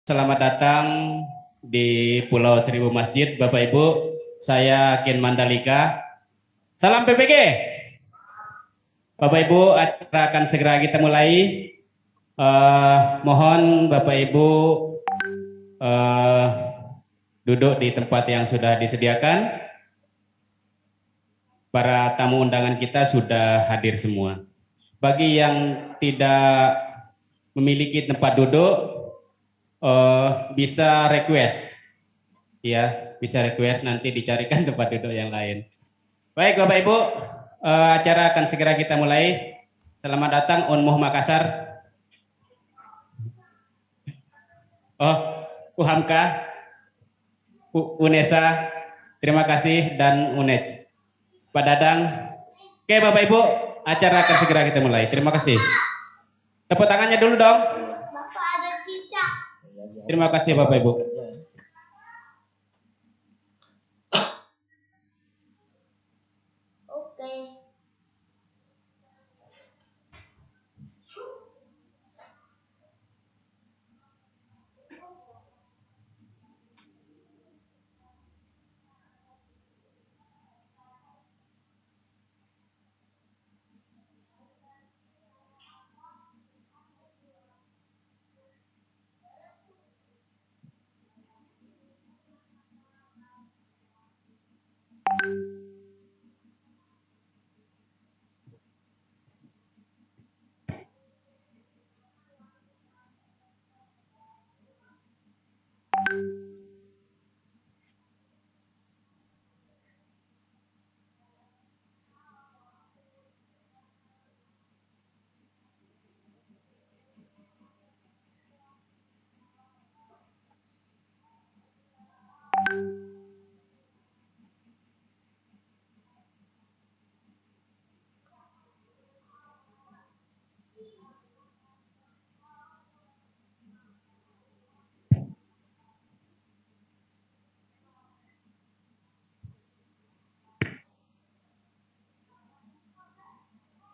Selamat datang di Pulau Seribu Masjid, Bapak Ibu. Saya Ken Mandalika. Salam PPG. Bapak Ibu, acara akan segera kita mulai. Mohon Bapak Ibu duduk di tempat yang sudah disediakan. Para tamu undangan kita sudah hadir semua. Bagi yang tidak memiliki tempat duduk, bisa request, ya, bisa request nanti dicarikan tempat duduk yang lain. Baik Bapak Ibu, acara akan segera kita mulai. Selamat datang Unmuh Makassar. Uhamka, Unesa, terima kasih, dan UNEJ. Pak Dadang. Oke Bapak Ibu, acara akan segera kita mulai. Terima kasih. Tepuk tangannya dulu dong. Bapak ada cicak. Terima kasih Bapak Ibu. Oke.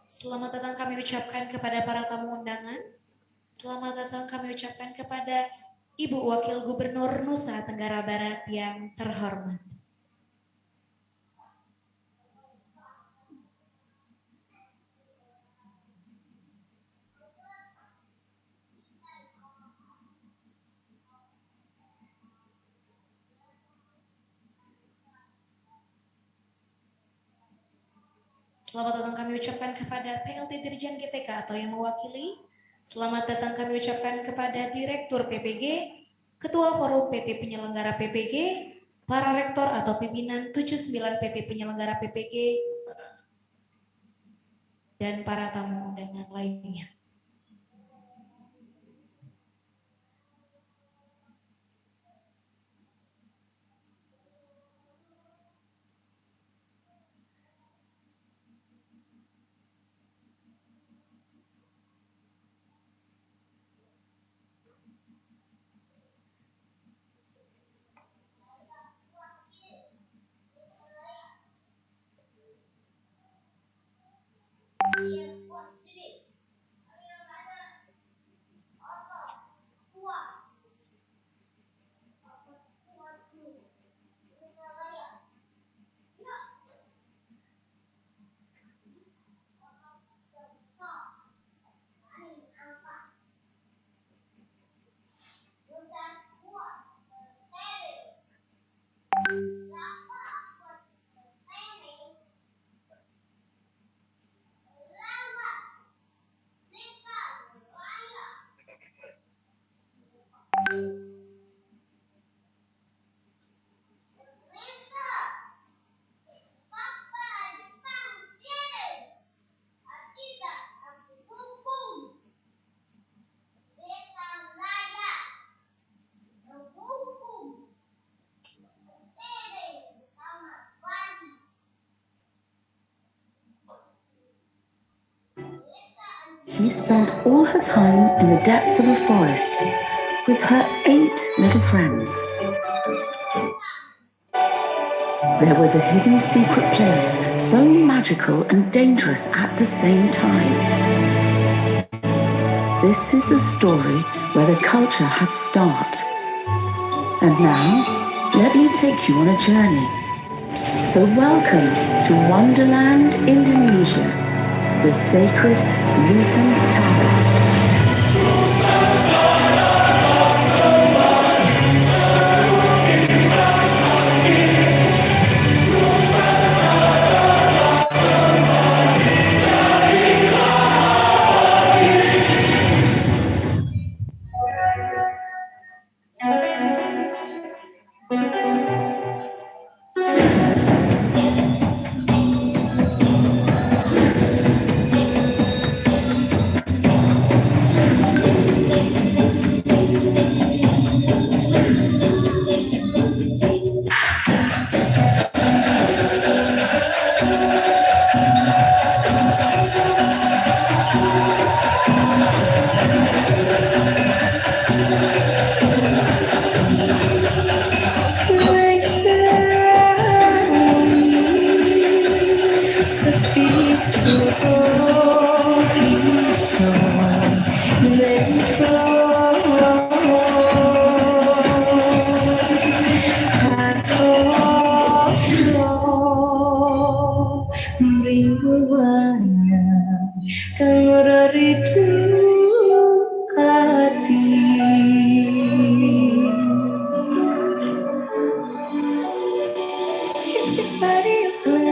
Selamat datang kami ucapkan kepada para tamu undangan. Selamat datang kami ucapkan kepada Ibu Wakil Gubernur Nusa Tenggara Barat yang terhormat. Selamat datang kami ucapkan kepada PLT Dirjen GTK atau yang mewakili. Selamat datang kami ucapkan kepada Direktur PPG, Ketua Forum PT Penyelenggara PPG, para Rektor atau pimpinan 79 PT Penyelenggara PPG, dan para tamu undangan lainnya. She spent all her time in the depth of a forest with her 8 little friends. There was a hidden secret place, so magical and dangerous at the same time. This is the story where the culture had start. And now, let me take you on a journey. So welcome to Wonderland, Indonesia, the sacred Nusantara.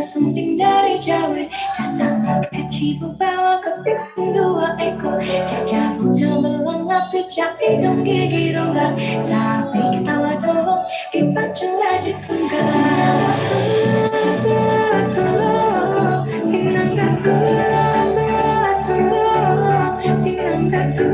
Sumping dari Jawa datang kecil bawa keping dua ekor jajah muda melengap pijak hidung gigi rongga sapi ketawa dorong dipacu raja tunggal sinang datu sinang datu sinang datu sinang datu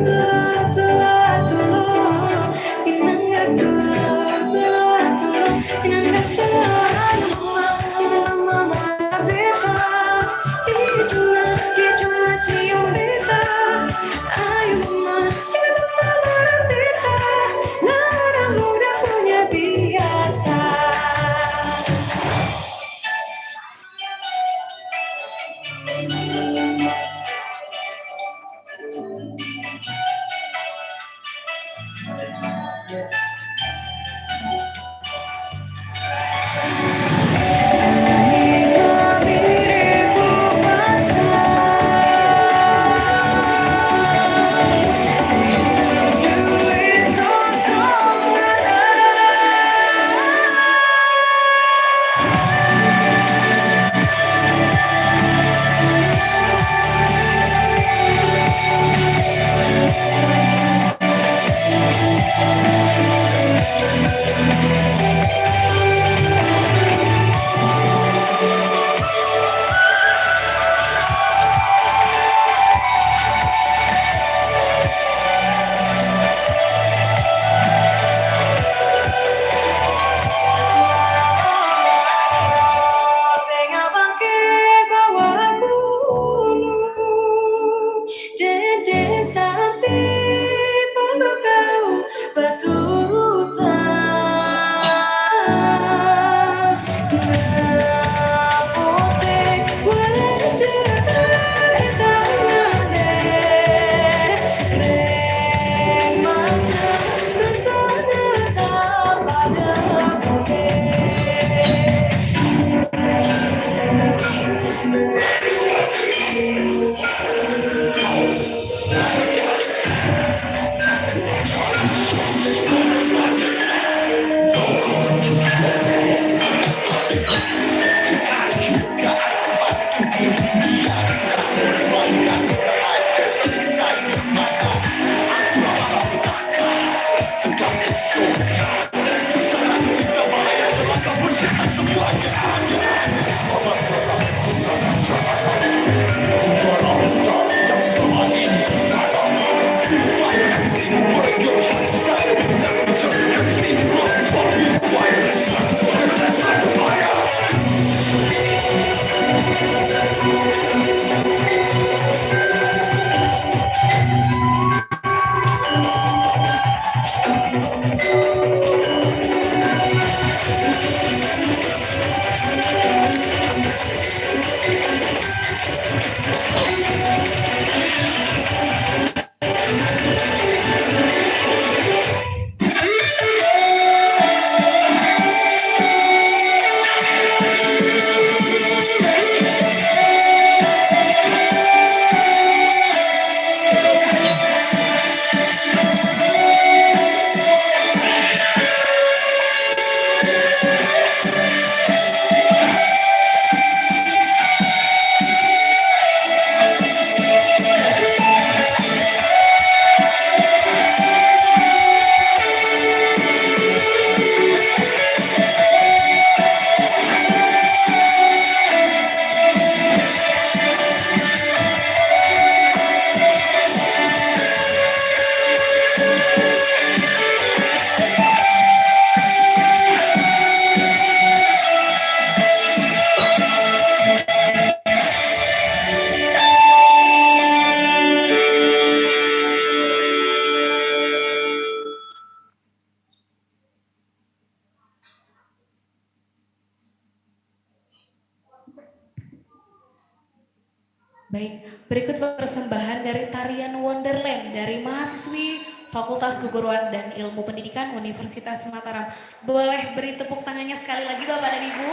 Baik, berikut persembahan dari tarian Wonderland dari mahasiswi Fakultas Keguruan dan Ilmu Pendidikan Universitas Mataram. Boleh beri tepuk tangannya sekali lagi Bapak dan Ibu.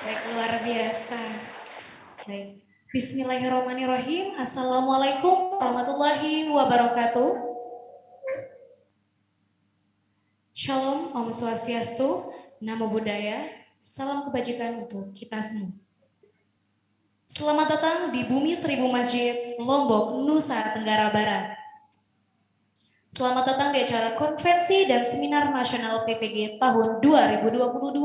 Baik, luar biasa. Baik, Bismillahirrahmanirrahim. Assalamualaikum warahmatullahi wabarakatuh. Shalom, Om Swastiastu, Namo Buddhaya, salam kebajikan untuk kita semua. Selamat datang di Bumi Seribu Masjid, Lombok, Nusa Tenggara Barat. Selamat datang di acara konferensi dan seminar nasional PPG tahun 2022,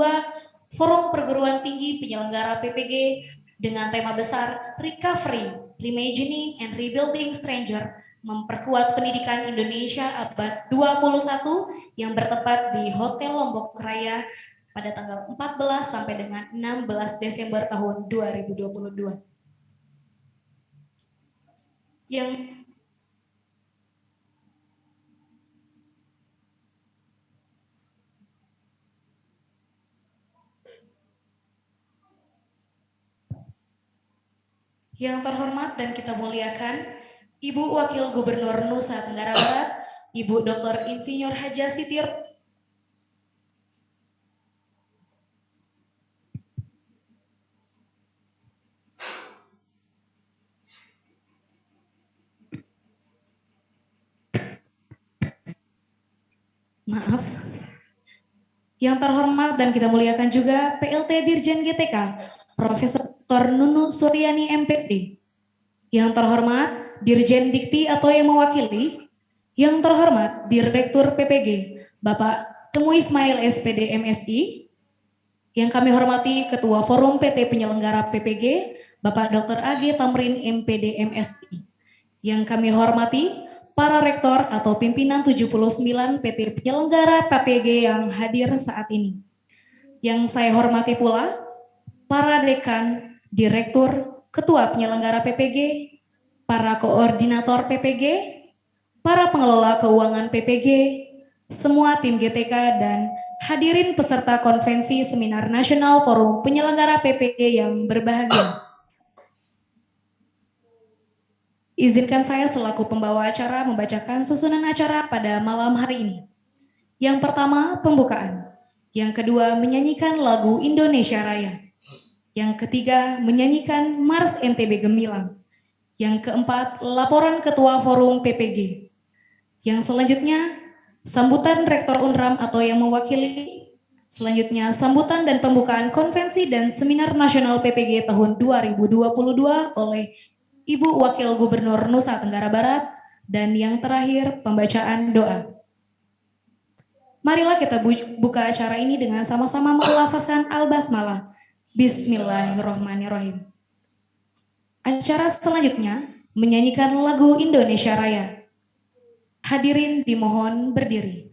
Forum Perguruan Tinggi Penyelenggara PPG dengan tema besar Recovery, Reimagining and Rebuilding Stranger, memperkuat pendidikan Indonesia abad 21 yang bertempat di Hotel Lombok Raya pada tanggal 14 sampai dengan 16 Desember tahun 2022. Yang terhormat dan kita muliakan Ibu Wakil Gubernur Nusa Tenggara Barat, Ibu Dr. Insinyur Haja Sitir Maaf. Yang terhormat dan kita muliakan juga PLT Dirjen GTK, Profesor Dr. Nunu Suryani MPD. Yang terhormat Dirjen Dikti atau yang mewakili. Yang terhormat Direktur PPG, Bapak Temu Ismail SPD MSI. Yang kami hormati Ketua Forum PT Penyelenggara PPG, Bapak Dr. AG Tamrin MPD MSI. Yang kami hormati para rektor atau pimpinan 79 PT Penyelenggara PPG yang hadir saat ini. Yang saya hormati pula para dekan, direktur, ketua penyelenggara PPG, para koordinator PPG, para pengelola keuangan PPG, semua tim GTK dan hadirin peserta konvensi seminar nasional Forum Penyelenggara PPG yang berbahagia. Izinkan saya selaku pembawa acara membacakan susunan acara pada malam hari ini. Yang pertama, pembukaan. Yang kedua, menyanyikan lagu Indonesia Raya. Yang ketiga, menyanyikan Mars NTB Gemilang. Yang keempat, laporan Ketua Forum PPG. Yang selanjutnya, sambutan Rektor Unram atau yang mewakili. Selanjutnya, sambutan dan pembukaan konvensi dan seminar nasional PPG tahun 2022 oleh Ibu Wakil Gubernur Nusa Tenggara Barat, dan yang terakhir pembacaan doa. Marilah kita buka acara ini dengan sama-sama melafazkan Al-Basmalah. Bismillahirrahmanirrahim. Acara selanjutnya menyanyikan lagu Indonesia Raya. Hadirin dimohon berdiri.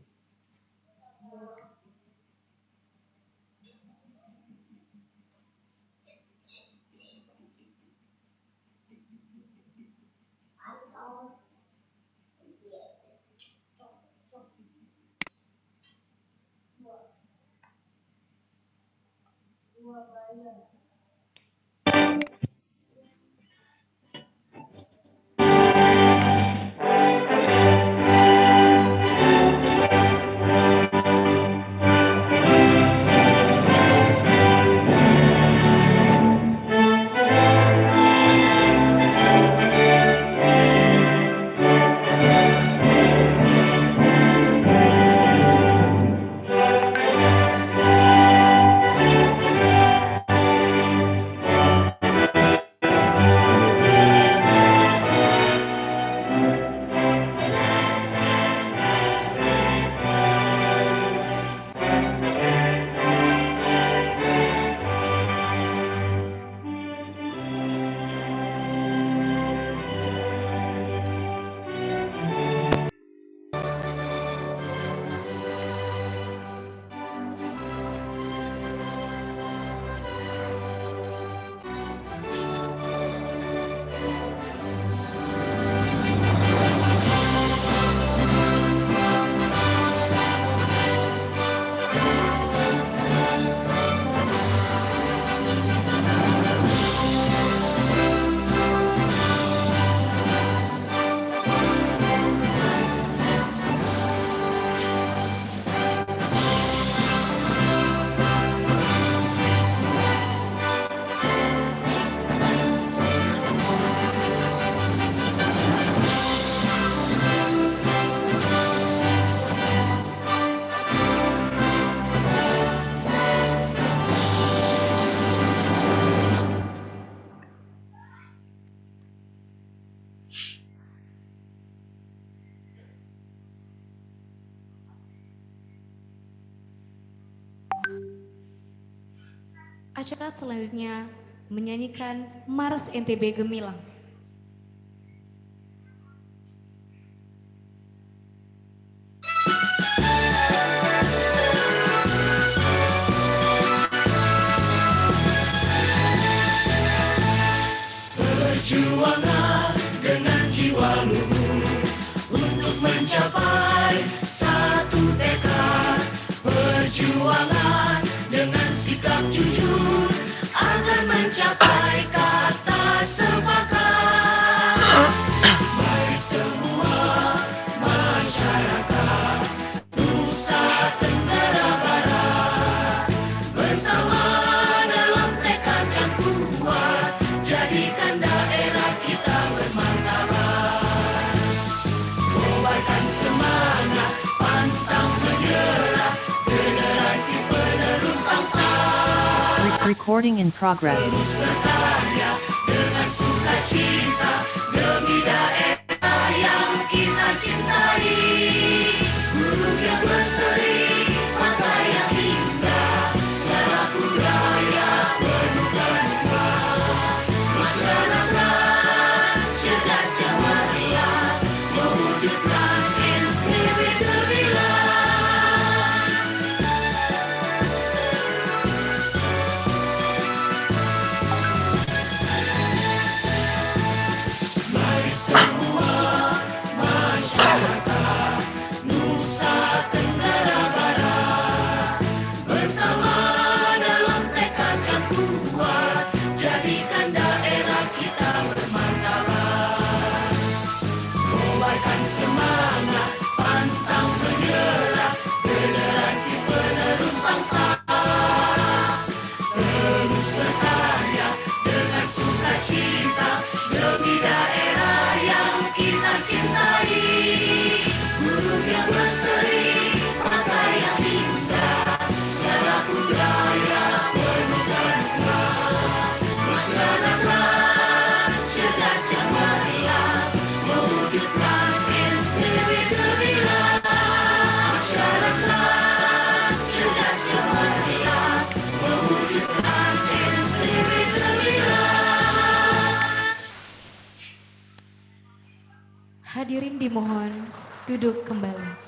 Acara selanjutnya menyanyikan Mars NTB Gemilang. Perjuangan dengan jiwa luhur untuk mencapai satu tekad. Perjuangan dengan sikap jujur akan mencapai kata sepakat. Mari semua masyarakat Nusa Tenggara Barat bersama dalam tekad yang kuat, jadikan daerah kita bermartabat. Kobarkan semangat, pantang menyerah, generasi penerus bangsa. Recording in progress. Terus berkarya dengan sukacita demi daerah yang kita cintai. Gunung yang berseri, pantai yang indah, syarat budaya penuh karisma. Masyarakat cerdas cemerlang mewujudkan NTB Gemilang. Mari semua masyarakat Nusa Tenggara Barat bersama dalam tekad yang kuat, jadikan daerah kita bermartabat. Kobarkan semangat, pantang menyerah, generasi penerus bangsa. Terus berkarya dengan sukacita demi daerah yang kita cintai. Gunung yang berseri, pantai yang indah, syarat budaya penuh karisma. Masyarakat cerdas cemerlang mewujudkan NTB Gemilang. Masyarakat cerdas cemerlang mewujudkan NTB Gemilang. Hadirin dimohon duduk kembali.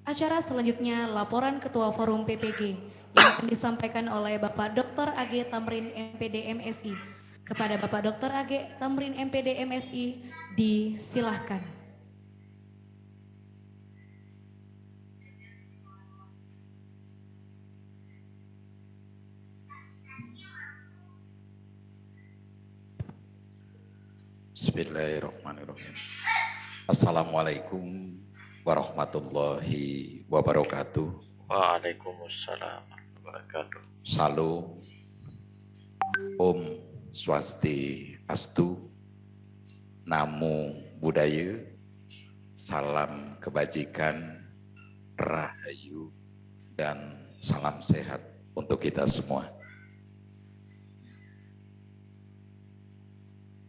Acara selanjutnya laporan Ketua Forum PPG yang akan disampaikan oleh Bapak Dr. AG Tamrin MPD MSI. Kepada Bapak Dr. AG Tamrin MPD MSI disilahkan. Bismillahirrahmanirrahim. Assalamualaikum warahmatullahi wabarakatuh. Waalaikumsalam warahmatullahi wabarakatuh. Salam, Om Swastiastu, Namo Buddhaya, salam kebajikan, rahayu, dan salam sehat untuk kita semua.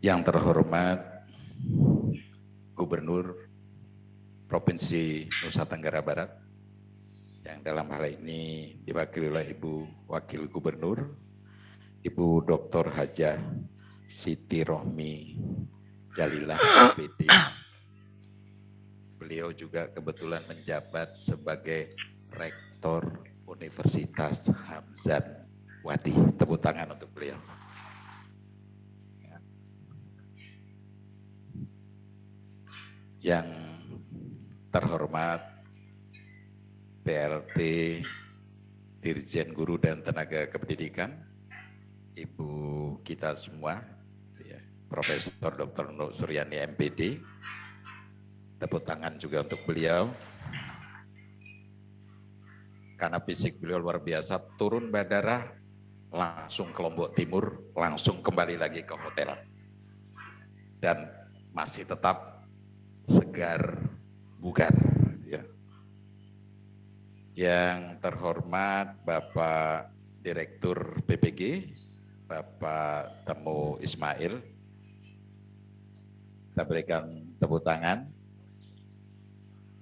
Yang terhormat Gubernur Provinsi Nusa Tenggara Barat, yang dalam hal ini diwakili oleh Ibu Wakil Gubernur, Ibu Dr. Hajah Siti Rohmi Jalilah MPD. Beliau juga kebetulan menjabat sebagai Rektor Universitas Hamzan Wadi. Tepuk tangan untuk beliau. Yang terhormat PLT Dirjen Guru dan Tenaga Kependidikan, Ibu kita semua, ya, Profesor Dr. Nur Suryani MPD, tepuk tangan juga untuk beliau. Karena fisik beliau luar biasa, turun bandara, langsung ke Lombok Timur, langsung kembali lagi ke hotel. Dan masih tetap segar, bugar. Ya. Yang terhormat Bapak Direktur PPG, Bapak Temu Ismail, kita berikan tepuk tangan.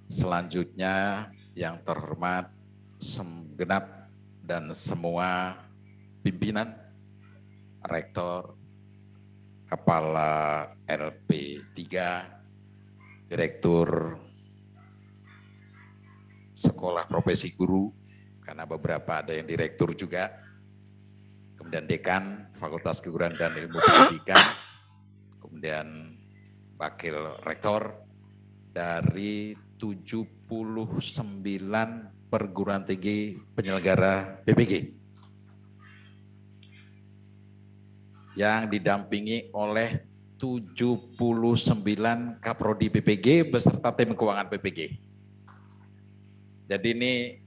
Selanjutnya yang terhormat segenap dan semua pimpinan, rektor, kepala LP3, direktur sekolah profesi guru, karena beberapa ada yang direktur juga, kemudian dekan Fakultas Keguruan dan Ilmu Pendidikan, kemudian wakil rektor dari 79 perguruan tinggi penyelenggara PPG yang didampingi oleh 79 kaprodi PPG beserta tim keuangan PPG. Jadi ini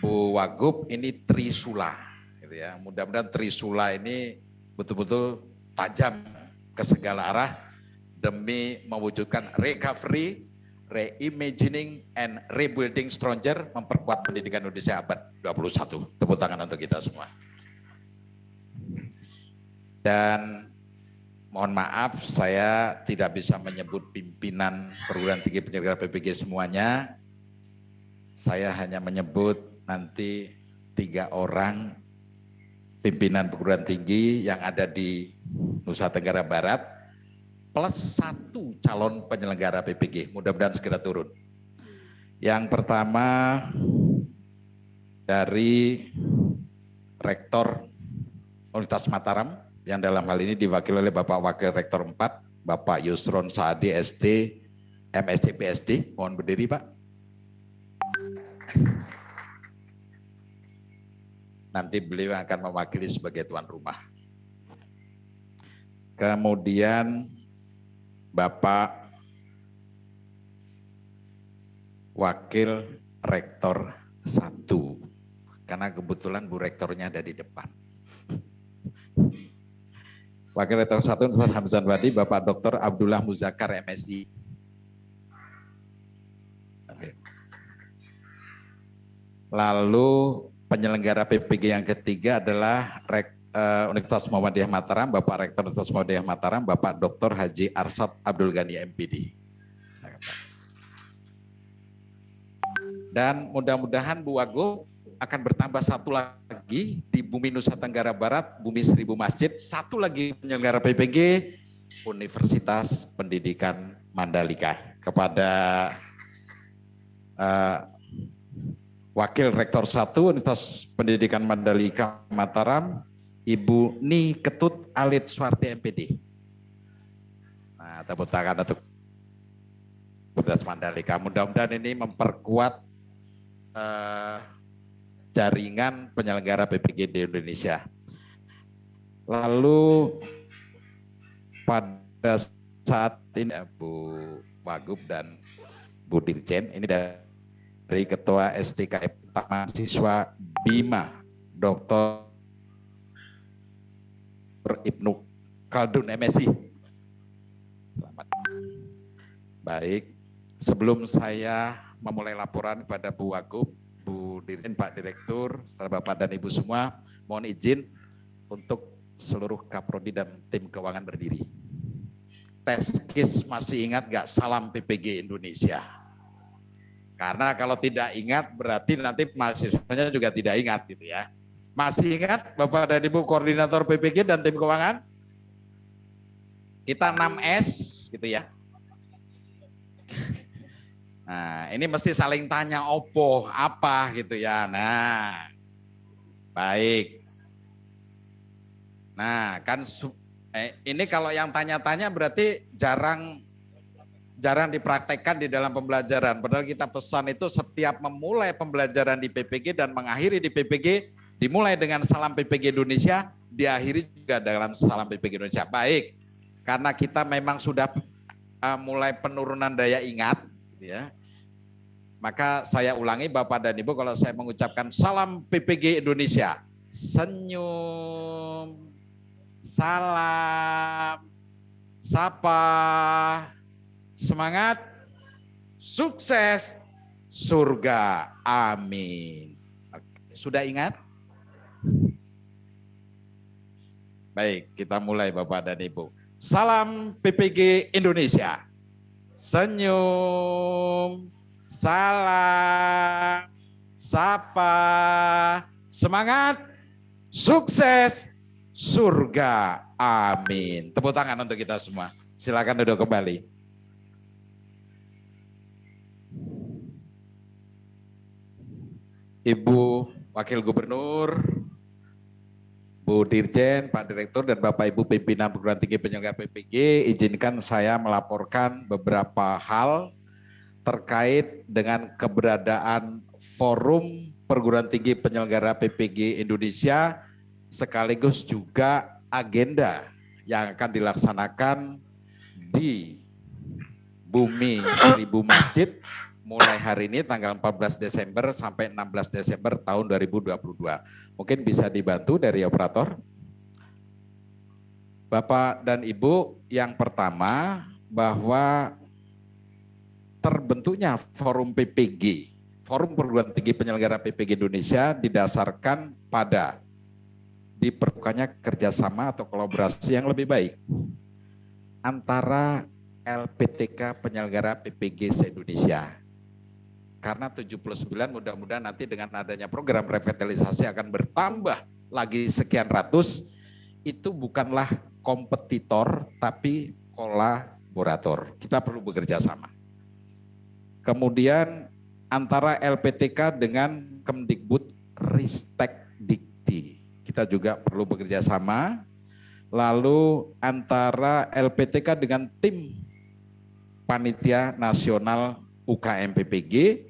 Bu Wagub ini trisula, gitu ya. Mudah-mudahan trisula ini betul-betul tajam ke segala arah demi mewujudkan recovery, reimagining, and rebuilding stronger, memperkuat pendidikan Indonesia abad 21. Tepuk tangan untuk kita semua. Dan mohon maaf saya tidak bisa menyebut pimpinan perguruan tinggi penyelenggara PPG semuanya. Saya hanya menyebut nanti 3 orang pimpinan perguruan tinggi yang ada di Nusa Tenggara Barat plus 1 calon penyelenggara PPG. Mudah-mudahan segera turun. Yang pertama dari Rektor Universitas Mataram, yang dalam hal ini diwakili oleh Bapak Wakil Rektor 4, Bapak Yusron Saadi ST, MSc PSD. Mohon berdiri Pak. Nanti beliau akan mewakili sebagai tuan rumah. Kemudian Bapak Wakil Rektor 1, karena kebetulan Bu Rektornya ada di depan. Wakil Rektor 1 Universitas Hamzah Wadi, Bapak Dr. Abdullah Muzakar MSI. Oke. Lalu penyelenggara PPG yang ketiga adalah Universitas Muhammadiyah Mataram, Bapak Rektor Universitas Muhammadiyah Mataram, Bapak Dr. Haji Arsad Abdul Ghani MPD. Dan mudah-mudahan Bu Wagub akan bertambah 1 lagi di Bumi Nusa Tenggara Barat, Bumi 1000 Masjid, 1 lagi penyelenggara PPG, Universitas Pendidikan Mandalika. Kepada Wakil Rektor 1 Universitas Pendidikan Mandalika Mataram, Ibu Ni Ketut Alit Suwarti MPD. Nah, tepuk tangan untuk Universitas Mandalika. Mudah-mudahan ini memperkuat jaringan penyelenggara PPG di Indonesia. Lalu pada saat ini Bu Wagub dan Bu Dirjen, ini dari Ketua STKF Mahasiswa Bima, Dr. Ibnu Khaldun MSI. Selamat. Baik, sebelum saya memulai laporan kepada Bu Wagub, Bu Dirjen, Pak Direktur, serta Bapak dan Ibu semua, mohon izin untuk seluruh kaprodi dan tim keuangan berdiri. Teskis masih ingat gak salam PPG Indonesia? Karena kalau tidak ingat berarti nanti mahasiswanya juga tidak ingat gitu ya. Masih ingat Bapak dan Ibu Koordinator PPG dan tim keuangan? Kita 6S gitu ya. Nah, ini mesti saling tanya opo, apa gitu ya. Nah, baik. Nah, kan ini kalau yang tanya-tanya berarti jarang dipraktekkan di dalam pembelajaran. Padahal kita pesan itu setiap memulai pembelajaran di PPG dan mengakhiri di PPG, dimulai dengan salam PPG Indonesia, diakhiri juga dengan salam PPG Indonesia. Baik, karena kita memang sudah mulai penurunan daya ingat, gitu ya. Maka saya ulangi Bapak dan Ibu, kalau saya mengucapkan salam PPG Indonesia, senyum, salam, sapa, semangat, sukses, surga, amin. Sudah ingat? Baik, kita mulai Bapak dan Ibu. Salam PPG Indonesia. Senyum, salam, sapa, semangat, sukses, surga, amin. Tepuk tangan untuk kita semua. Silakan duduk kembali. Ibu Wakil Gubernur, Bu Dirjen, Pak Direktur, dan Bapak Ibu pimpinan perguruan tinggi penyelenggara PPG, izinkan saya melaporkan beberapa hal terkait dengan keberadaan Forum Perguruan Tinggi Penyelenggara PPG Indonesia, sekaligus juga agenda yang akan dilaksanakan di Bumi Seribu Masjid mulai hari ini tanggal 14 Desember sampai 16 Desember tahun 2022. Mungkin bisa dibantu dari operator. Bapak dan Ibu, yang pertama bahwa terbentuknya Forum PPG, Forum Perguruan Tinggi Penyelenggara PPG Indonesia, didasarkan pada diperlukannya kerjasama atau kolaborasi yang lebih baik antara LPTK penyelenggara PPG se-Indonesia. Karena 79 mudah-mudahan nanti dengan adanya program revitalisasi akan bertambah lagi sekian ratus, itu bukanlah kompetitor tapi kolaborator. Kita perlu bekerja sama. Kemudian antara LPTK dengan Kemdikbud Ristek Dikti, kita juga perlu bekerja sama. Lalu antara LPTK dengan tim Panitia Nasional UKM PPG,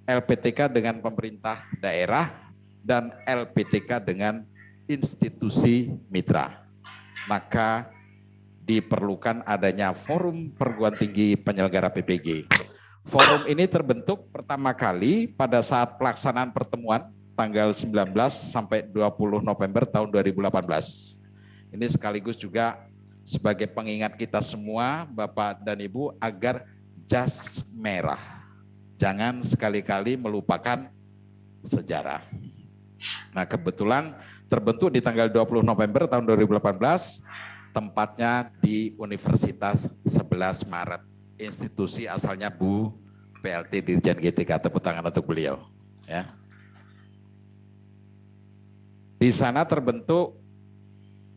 LPTK dengan pemerintah daerah, dan LPTK dengan institusi mitra. Maka diperlukan adanya Forum Perguruan Tinggi Penyelenggara PPG. Forum ini terbentuk pertama kali pada saat pelaksanaan pertemuan tanggal 19 sampai 20 November tahun 2018. Ini sekaligus juga sebagai pengingat kita semua, Bapak dan Ibu, agar jas merah. Jangan sekali-kali melupakan sejarah. Nah, kebetulan terbentuk di tanggal 20 November tahun 2018, tempatnya di Universitas 11 Maret. Institusi asalnya Bu PLT Dirjen GTK, tepuk tangan untuk beliau. Ya. Di sana terbentuk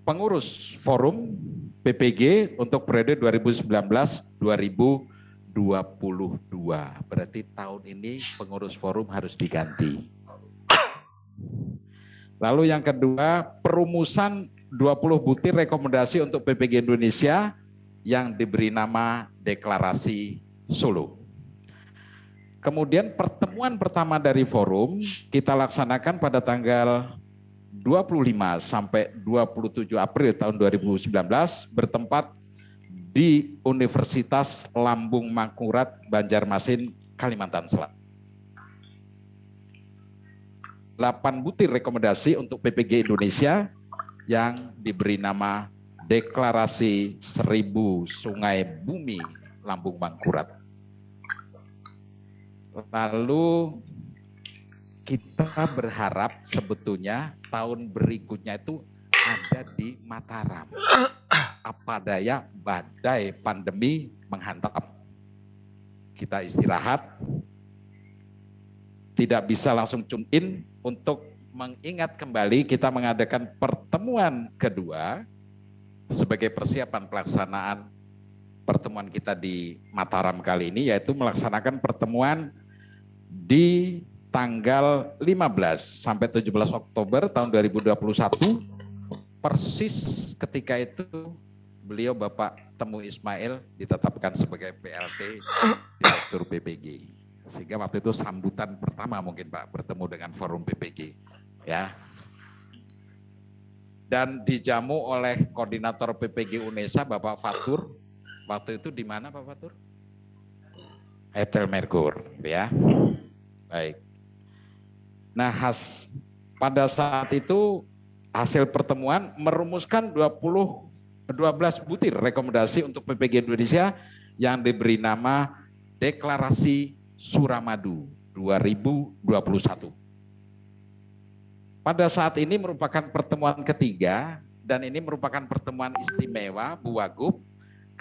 pengurus Forum PPG untuk periode 2019-2022. Berarti tahun ini pengurus forum harus diganti. Lalu yang kedua, perumusan 20 butir rekomendasi untuk PPG Indonesia yang diberi nama Deklarasi Solo. Kemudian pertemuan pertama dari forum kita laksanakan pada tanggal 25 sampai 27 April tahun 2019 bertempat di Universitas Lambung Mangkurat, Banjarmasin, Kalimantan Selatan. 8 butir rekomendasi untuk PPG Indonesia yang diberi nama Deklarasi 1000 Sungai Bumi Lambung Mangkurat. Lalu kita berharap sebetulnya tahun berikutnya itu ada di Mataram. Apa daya badai pandemi menghantam. Kita istirahat, tidak bisa langsung tune in. Untuk mengingat kembali, kita mengadakan pertemuan kedua sebagai persiapan pelaksanaan pertemuan kita di Mataram kali ini, yaitu melaksanakan pertemuan di tanggal 15 sampai 17 Oktober tahun 2021. Persis ketika itu beliau Bapak Temu Ismail ditetapkan sebagai PLT Direktur PPG. Sehingga waktu itu sambutan pertama mungkin Pak bertemu dengan Forum PPG. Ya. Dan dijamu oleh Koordinator PPG UNESA Bapak Fatur. Waktu itu di mana Pak Fatur? Hotel Merkur, ya. Baik. Nah, pada saat itu hasil pertemuan merumuskan 12 butir rekomendasi untuk PPG Indonesia yang diberi nama Deklarasi Suramadu 2021. Pada saat ini merupakan pertemuan ketiga dan ini merupakan pertemuan istimewa Bu Wagub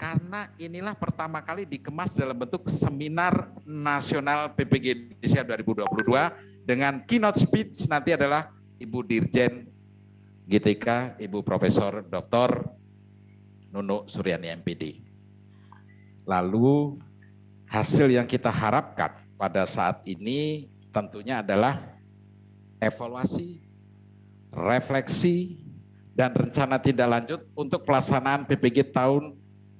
karena inilah pertama kali dikemas dalam bentuk seminar nasional PPG Indonesia 2022 dengan keynote speech nanti adalah Ibu Dirjen GTK, Ibu Profesor Dr. Nunuk Suryani MPD. Lalu hasil yang kita harapkan pada saat ini tentunya adalah evaluasi, refleksi, dan rencana tindak lanjut untuk pelaksanaan PPG tahun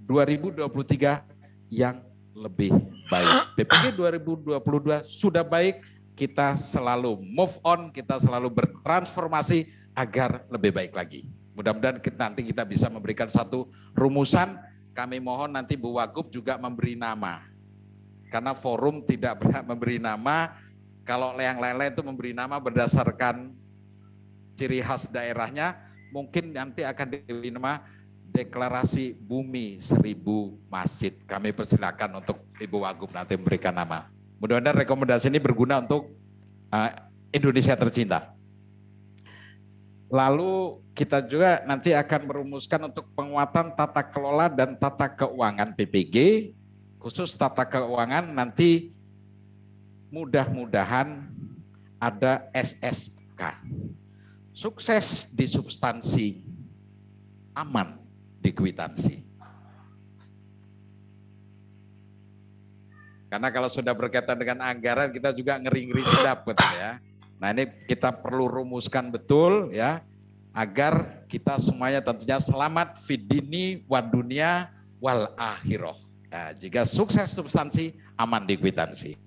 2023 yang lebih baik. PPG 2022 sudah baik, kita selalu move on, kita selalu bertransformasi agar lebih baik lagi. Mudah-mudahan nanti kita bisa memberikan satu rumusan. Kami mohon nanti Bu Wagub juga memberi nama. Karena forum tidak berhak memberi nama, kalau yang lain-lain itu memberi nama berdasarkan ciri khas daerahnya, mungkin nanti akan diberi nama Deklarasi Bumi 1000 Masjid. Kami persilakan untuk Ibu Wagub nanti memberikan nama. Mudah-mudahan rekomendasi ini berguna untuk Indonesia tercinta. Lalu kita juga nanti akan merumuskan untuk penguatan tata kelola dan tata keuangan PPG, khusus tata keuangan nanti mudah-mudahan ada SSK. Sukses di substansi, aman di kwitansi. Karena kalau sudah berkaitan dengan anggaran kita juga ngeri-ngeri sedap betul ya. Nah ini kita perlu rumuskan betul ya agar kita semuanya tentunya selamat fid dini wad dunya wal akhirah. Nah, jika sukses substansi aman di kwitansi.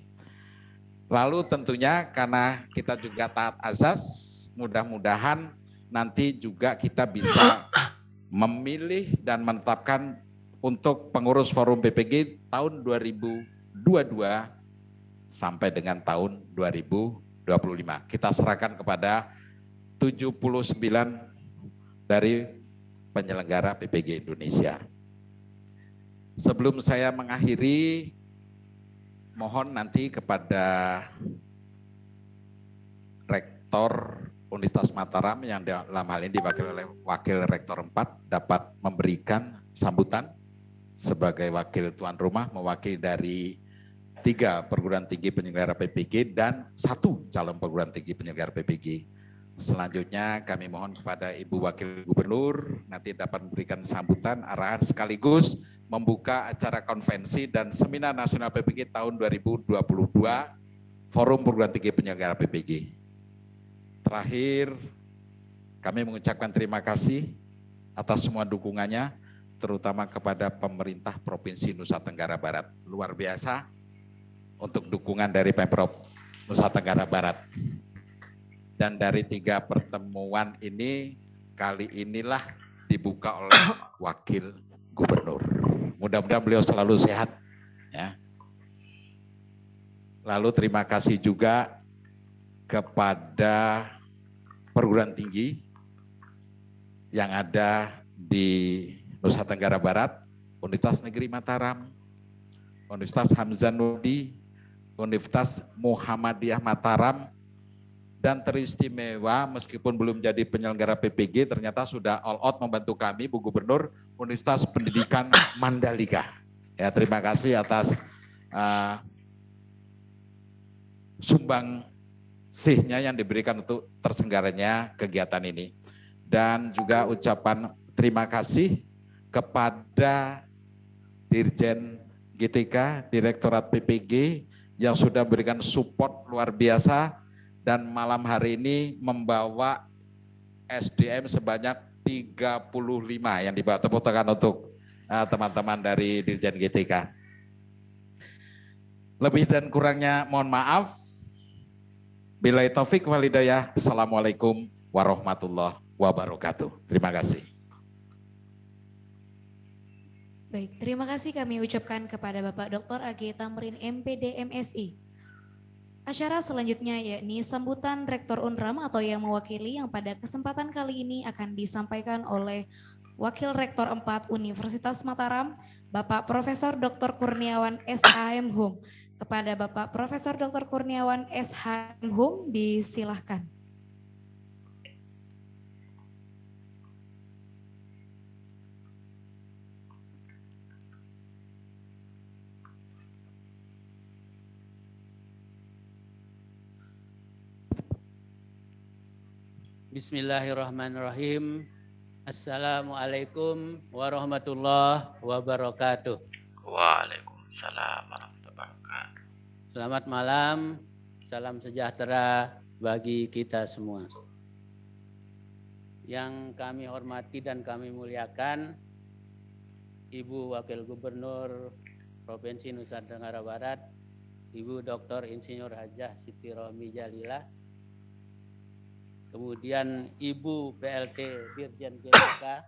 Lalu tentunya karena kita juga taat azas, mudah-mudahan nanti juga kita bisa memilih dan menetapkan untuk pengurus forum PPG tahun 2022 sampai dengan tahun 2025. Kita serahkan kepada 79 dari penyelenggara PPG Indonesia. Sebelum saya mengakhiri, mohon nanti kepada Rektor Universitas Mataram yang dalam hal ini diwakili oleh Wakil Rektor 4 dapat memberikan sambutan sebagai wakil tuan rumah mewakili dari 3 perguruan tinggi penyelenggara PPG dan 1 calon perguruan tinggi penyelenggara PPG. Selanjutnya kami mohon kepada Ibu Wakil Gubernur nanti dapat memberikan sambutan arahan sekaligus membuka acara konvensi dan seminar nasional PPG tahun 2022 Forum Perguruan Tinggi Penyelenggara PPG. Terakhir, kami mengucapkan terima kasih atas semua dukungannya, terutama kepada pemerintah Provinsi Nusa Tenggara Barat. Luar biasa untuk dukungan dari Pemprov Nusa Tenggara Barat. Dan dari 3 pertemuan ini, kali inilah dibuka oleh Wakil Gubernur. Mudah-mudahan beliau selalu sehat. Ya. Lalu terima kasih juga kepada perguruan tinggi yang ada di Nusa Tenggara Barat, Universitas Negeri Mataram, Universitas Hamzanudi, Universitas Muhammadiyah Mataram, dan teristimewa meskipun belum jadi penyelenggara PPG ternyata sudah all out membantu kami, Bu Gubernur, Universitas Pendidikan Mandalika. Ya, terima kasih atas sumbangsihnya yang diberikan untuk terselenggaranya kegiatan ini. Dan juga ucapan terima kasih kepada Dirjen GTK, Direktorat PPG yang sudah memberikan support luar biasa dan malam hari ini membawa SDM sebanyak 35 yang dibawa. Tepuk tangan untuk teman-teman dari Dirjen GTK. Lebih dan kurangnya mohon maaf. Billahi taufik wal hidayah. Assalamualaikum warahmatullahi wabarakatuh. Terima kasih. Baik, terima kasih kami ucapkan kepada Bapak Dr. A.G. Tamrin MPD MSI. Acara selanjutnya yakni sambutan Rektor Unram atau yang mewakili yang pada kesempatan kali ini akan disampaikan oleh Wakil Rektor 4 Universitas Mataram, Bapak Profesor Dr. Kurniawan SHM Hum. Kepada Bapak Profesor Dr. Kurniawan SHM Hum disilahkan. Bismillahirrahmanirrahim. Assalamualaikum warahmatullahi wabarakatuh. Waalaikumsalam warahmatullahi wabarakatuh. Selamat malam, salam sejahtera bagi kita semua. Yang kami hormati dan kami muliakan Ibu Wakil Gubernur Provinsi Nusa Tenggara Barat, Ibu Dr. Insinyur Hajah Siti Rohmi Jalilah, kemudian Ibu PLT Dirjen GTK,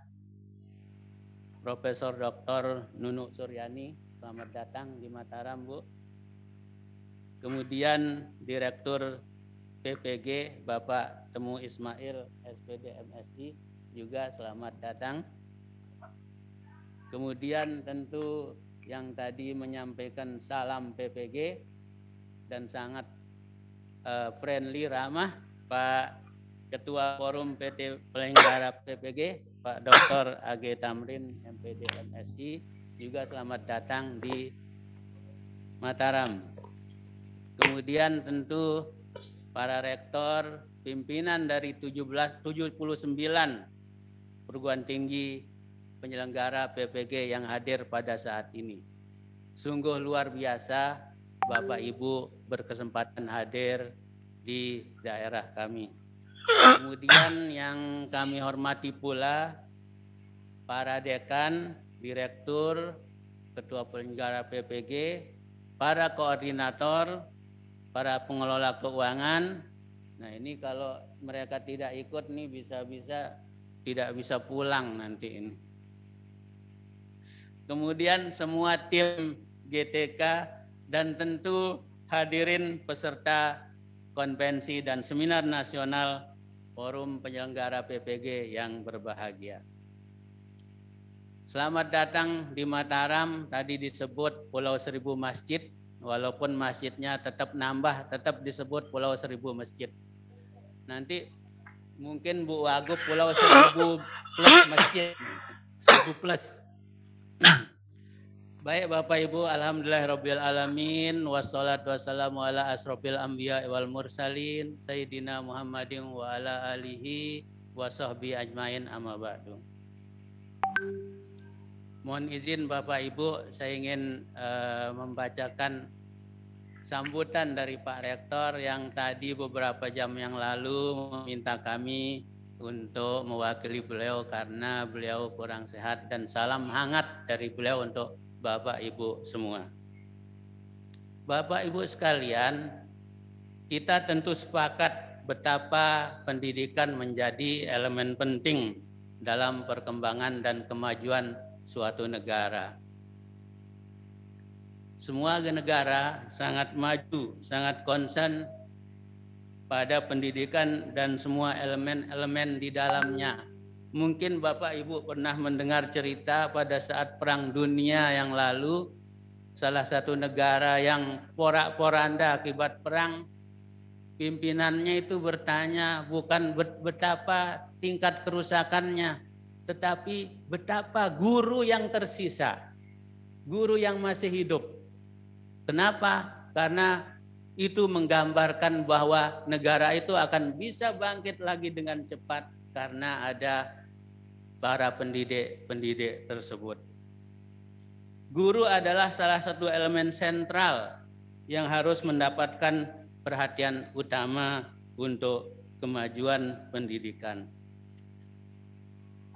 Profesor Dr. Nunuk Suryani, selamat datang di Mataram, Bu. Kemudian Direktur PPG Bapak Temu Ismail, SPD MSI, juga selamat datang. Kemudian tentu yang tadi menyampaikan salam PPG dan sangat friendly, ramah, Pak Ketua Forum PT Penyelenggara PPG, Pak Dr. AG Tamrin, MPD MSI, juga selamat datang di Mataram. Kemudian tentu para rektor, pimpinan dari 79 perguruan tinggi penyelenggara PPG yang hadir pada saat ini. Sungguh luar biasa Bapak Ibu berkesempatan hadir di daerah kami. Kemudian yang kami hormati pula para dekan, direktur, ketua penyelenggara PPG, para koordinator, para pengelola keuangan. Nah, ini kalau mereka tidak ikut nih bisa-bisa tidak bisa pulang nanti ini. Kemudian semua tim GTK dan tentu hadirin peserta konvensi dan seminar nasional Forum Penyelenggara PPG yang berbahagia. Selamat datang di Mataram, tadi disebut Pulau Seribu Masjid, walaupun masjidnya tetap nambah, tetap disebut Pulau Seribu Masjid. Nanti mungkin Bu Wagub Pulau Seribu plus masjid, 1000 plus. Baik Bapak Ibu, alhamdulillahirabbil alamin, wassalatu wassalamu ala asrofil anbiya wal mursalin sayyidina Muhammadin wa ala alihi wa sahbihi ajmain, amma ba'du. Mohon izin Bapak Ibu, saya ingin membacakan sambutan dari Pak Rektor yang tadi beberapa jam yang lalu meminta kami untuk mewakili beliau karena beliau kurang sehat, dan salam hangat dari beliau untuk Bapak Ibu semua. Bapak Ibu sekalian, kita tentu sepakat betapa pendidikan menjadi elemen penting dalam perkembangan dan kemajuan suatu negara. Semua negara sangat maju, sangat concern pada pendidikan dan semua elemen-elemen di dalamnya. Mungkin Bapak Ibu pernah mendengar cerita pada saat Perang Dunia yang lalu, salah satu negara yang porak-poranda akibat perang, pimpinannya itu bertanya bukan betapa tingkat kerusakannya, tetapi betapa guru yang tersisa, guru yang masih hidup. Kenapa? Karena itu menggambarkan bahwa negara itu akan bisa bangkit lagi dengan cepat karena ada para pendidik tersebut. Guru adalah salah satu elemen sentral yang harus mendapatkan perhatian utama untuk kemajuan pendidikan.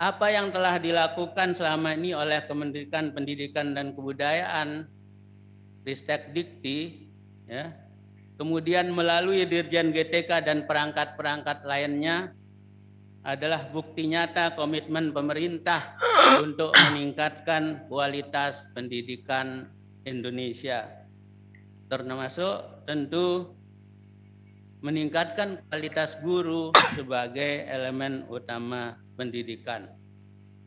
Apa yang telah dilakukan selama ini oleh Kementerian Pendidikan dan Kebudayaan, Ristek Dikti, ya, kemudian melalui Dirjen GTK dan perangkat-perangkat lainnya, adalah bukti nyata komitmen pemerintah untuk meningkatkan kualitas pendidikan Indonesia, termasuk tentu meningkatkan kualitas guru sebagai elemen utama pendidikan.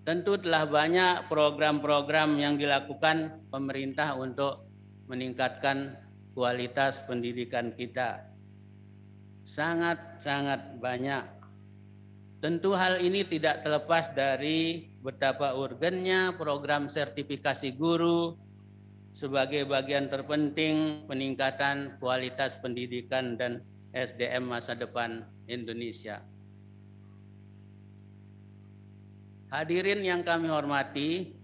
Tentu telah banyak program-program yang dilakukan pemerintah untuk meningkatkan kualitas pendidikan kita. Sangat-sangat banyak. Tentu hal ini tidak terlepas dari betapa urgennya program sertifikasi guru sebagai bagian terpenting peningkatan kualitas pendidikan dan SDM masa depan Indonesia. Hadirin yang kami hormati,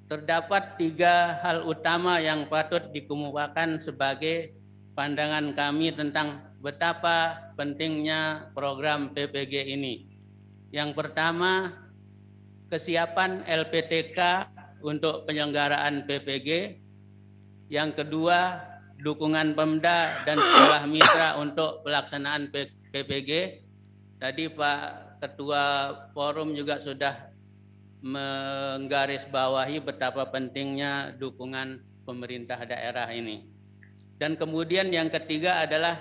terdapat 3 hal utama yang patut dikemukakan sebagai pandangan kami tentang betapa pentingnya program PPG ini. Yang pertama, kesiapan LPTK untuk penyelenggaraan PPG. Yang kedua, dukungan Pemda dan sekolah mitra untuk pelaksanaan PPG. Tadi Pak Ketua Forum juga sudah menggarisbawahi betapa pentingnya dukungan pemerintah daerah ini. Dan kemudian yang ketiga adalah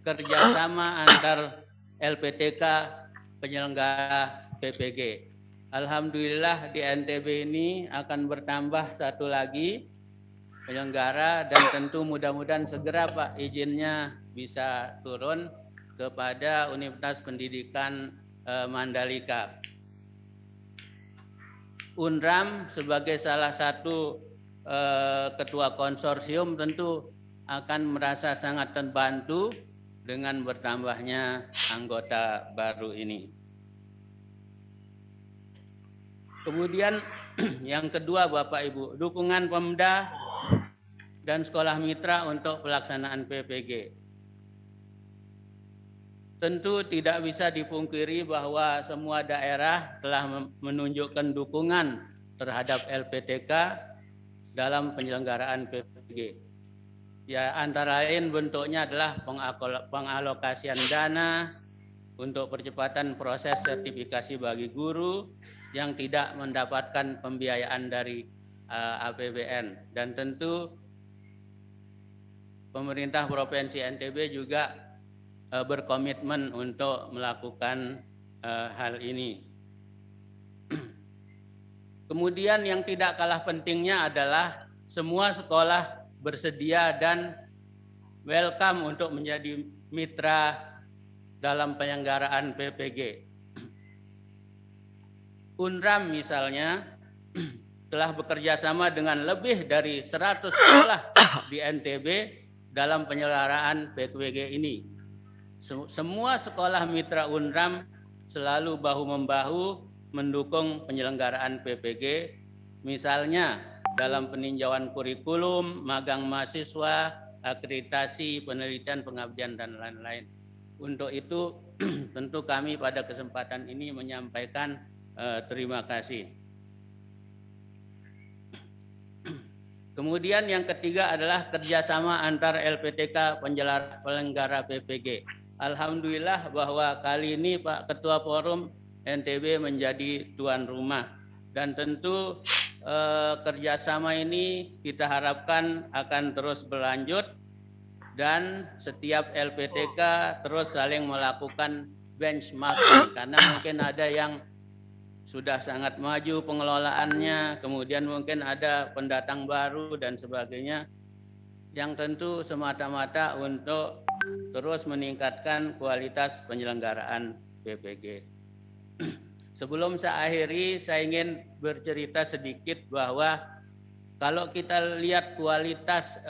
kerjasama antar LPTK penyelenggara PPG. Alhamdulillah di NTB ini akan bertambah 1 lagi penyelenggara, dan tentu mudah-mudahan segera Pak izinnya bisa turun kepada Universitas Pendidikan Mandalika. UNRAM sebagai salah satu ketua konsorsium tentu akan merasa sangat terbantu dengan bertambahnya anggota baru ini. Kemudian yang kedua Bapak Ibu, dukungan Pemda dan sekolah mitra untuk pelaksanaan PPG. Tentu tidak bisa dipungkiri bahwa semua daerah telah menunjukkan dukungan terhadap LPTK dalam penyelenggaraan PPG. Ya, antara lain bentuknya adalah pengalokasian dana untuk percepatan proses sertifikasi bagi guru yang tidak mendapatkan pembiayaan dari APBN. Dan tentu pemerintah Provinsi NTB juga berkomitmen untuk melakukan hal ini. Kemudian yang tidak kalah pentingnya adalah semua sekolah bersedia dan welcome untuk menjadi mitra dalam penyelenggaraan PPG. UNRAM misalnya telah bekerja sama dengan lebih dari 100 sekolah di NTB dalam penyelenggaraan PPG ini. Semua sekolah mitra UNRAM selalu bahu-membahu mendukung penyelenggaraan PPG, misalnya dalam peninjauan kurikulum, magang mahasiswa, akreditasi, penelitian, pengabdian, dan lain-lain. Untuk itu tentu kami pada kesempatan ini menyampaikan terima kasih. Kemudian yang ketiga adalah kerjasama antar LPTK penyelenggara PPG. Alhamdulillah bahwa kali ini Pak Ketua Forum NTB menjadi tuan rumah, dan tentu kerjasama ini kita harapkan akan terus berlanjut dan setiap LPTK terus saling melakukan benchmarking, karena mungkin ada yang sudah sangat maju pengelolaannya, kemudian mungkin ada pendatang baru dan sebagainya, yang tentu semata-mata untuk terus meningkatkan kualitas penyelenggaraan PPG. Sebelum saya akhiri, saya ingin bercerita sedikit bahwa kalau kita lihat kualitas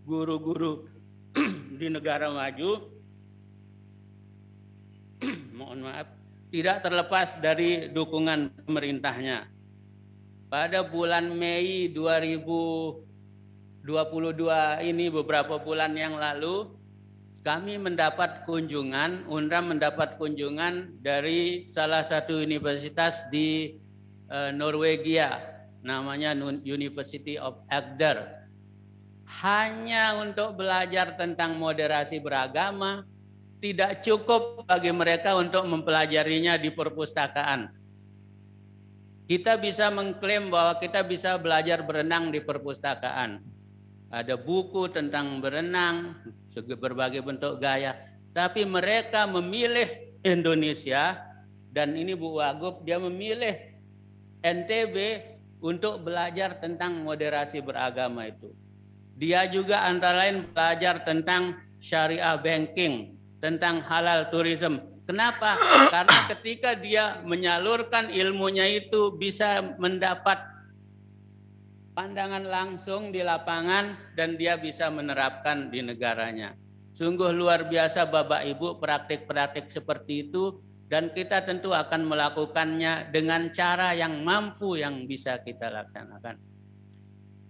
guru-guru di negara maju, mohon maaf, tidak terlepas dari dukungan pemerintahnya. Pada bulan Mei 2022 ini, beberapa bulan yang lalu, kami mendapat kunjungan, UNRAM mendapat kunjungan dari salah satu universitas di Norwegia, namanya University of Agder. Hanya untuk belajar tentang moderasi beragama, tidak cukup bagi mereka untuk mempelajarinya di perpustakaan. Kita bisa mengklaim bahwa kita bisa belajar berenang di perpustakaan. Ada buku tentang berenang, berbagai bentuk gaya. Tapi mereka memilih Indonesia, dan ini Bu Wagub, dia memilih NTB untuk belajar tentang moderasi beragama itu. Dia juga antara lain belajar tentang syariah banking, tentang halal tourism. Kenapa? Karena ketika dia menyalurkan ilmunya itu bisa mendapat pandangan langsung di lapangan dan dia bisa menerapkan di negaranya. Sungguh luar biasa Bapak Ibu, praktik-praktik seperti itu dan kita tentu akan melakukannya dengan cara yang mampu yang bisa kita laksanakan.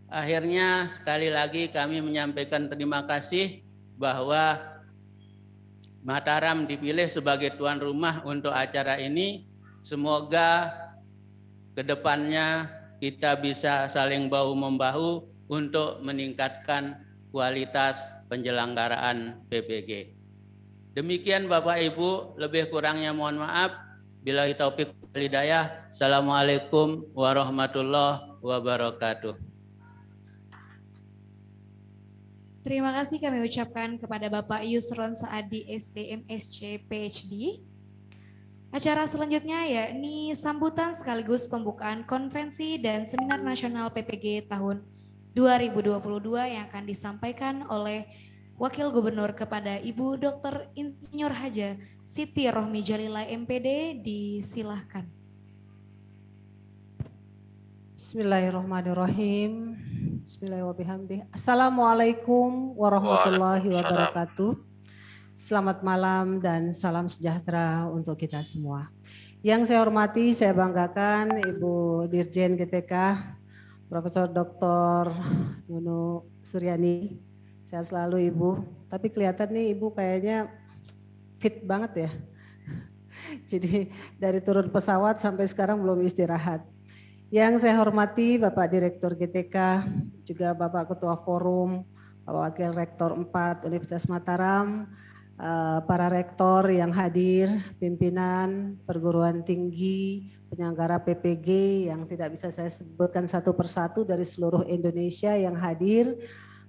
Akhirnya sekali lagi kami menyampaikan terima kasih bahwa Mataram dipilih sebagai tuan rumah untuk acara ini. Semoga kedepannya kita bisa saling bahu-membahu untuk meningkatkan kualitas penyelenggaraan PPG. Demikian Bapak Ibu, lebih kurangnya mohon maaf. Billahi taufik wal hidayah. Assalamualaikum warahmatullahi wabarakatuh. Terima kasih kami ucapkan kepada Bapak Yusron Saadi SDM SC PhD. Acara selanjutnya yakni sambutan sekaligus pembukaan konvensi dan seminar nasional PPG tahun 2022 yang akan disampaikan oleh Wakil Gubernur kepada Ibu Dr. Insinyur Haja Siti Rohmi Jalila MPD, disilahkan. Bismillahirrahmanirrahim. Bismillahirrahmanirrahim. Assalamualaikum warahmatullahi wabarakatuh. Selamat malam dan salam sejahtera untuk kita semua. Yang saya hormati, saya banggakan Ibu Dirjen GTK, Profesor Dr. Nunu Suryani. Sehat selalu Ibu. Tapi kelihatan nih Ibu kayaknya fit banget ya. Jadi dari turun pesawat sampai sekarang belum istirahat. Yang saya hormati Bapak Direktur GTK, juga Bapak Ketua Forum, Bapak Wakil Rektor 4 Universitas Mataram, para rektor yang hadir, pimpinan perguruan tinggi, penyelenggara PPG yang tidak bisa saya sebutkan satu persatu dari seluruh Indonesia yang hadir.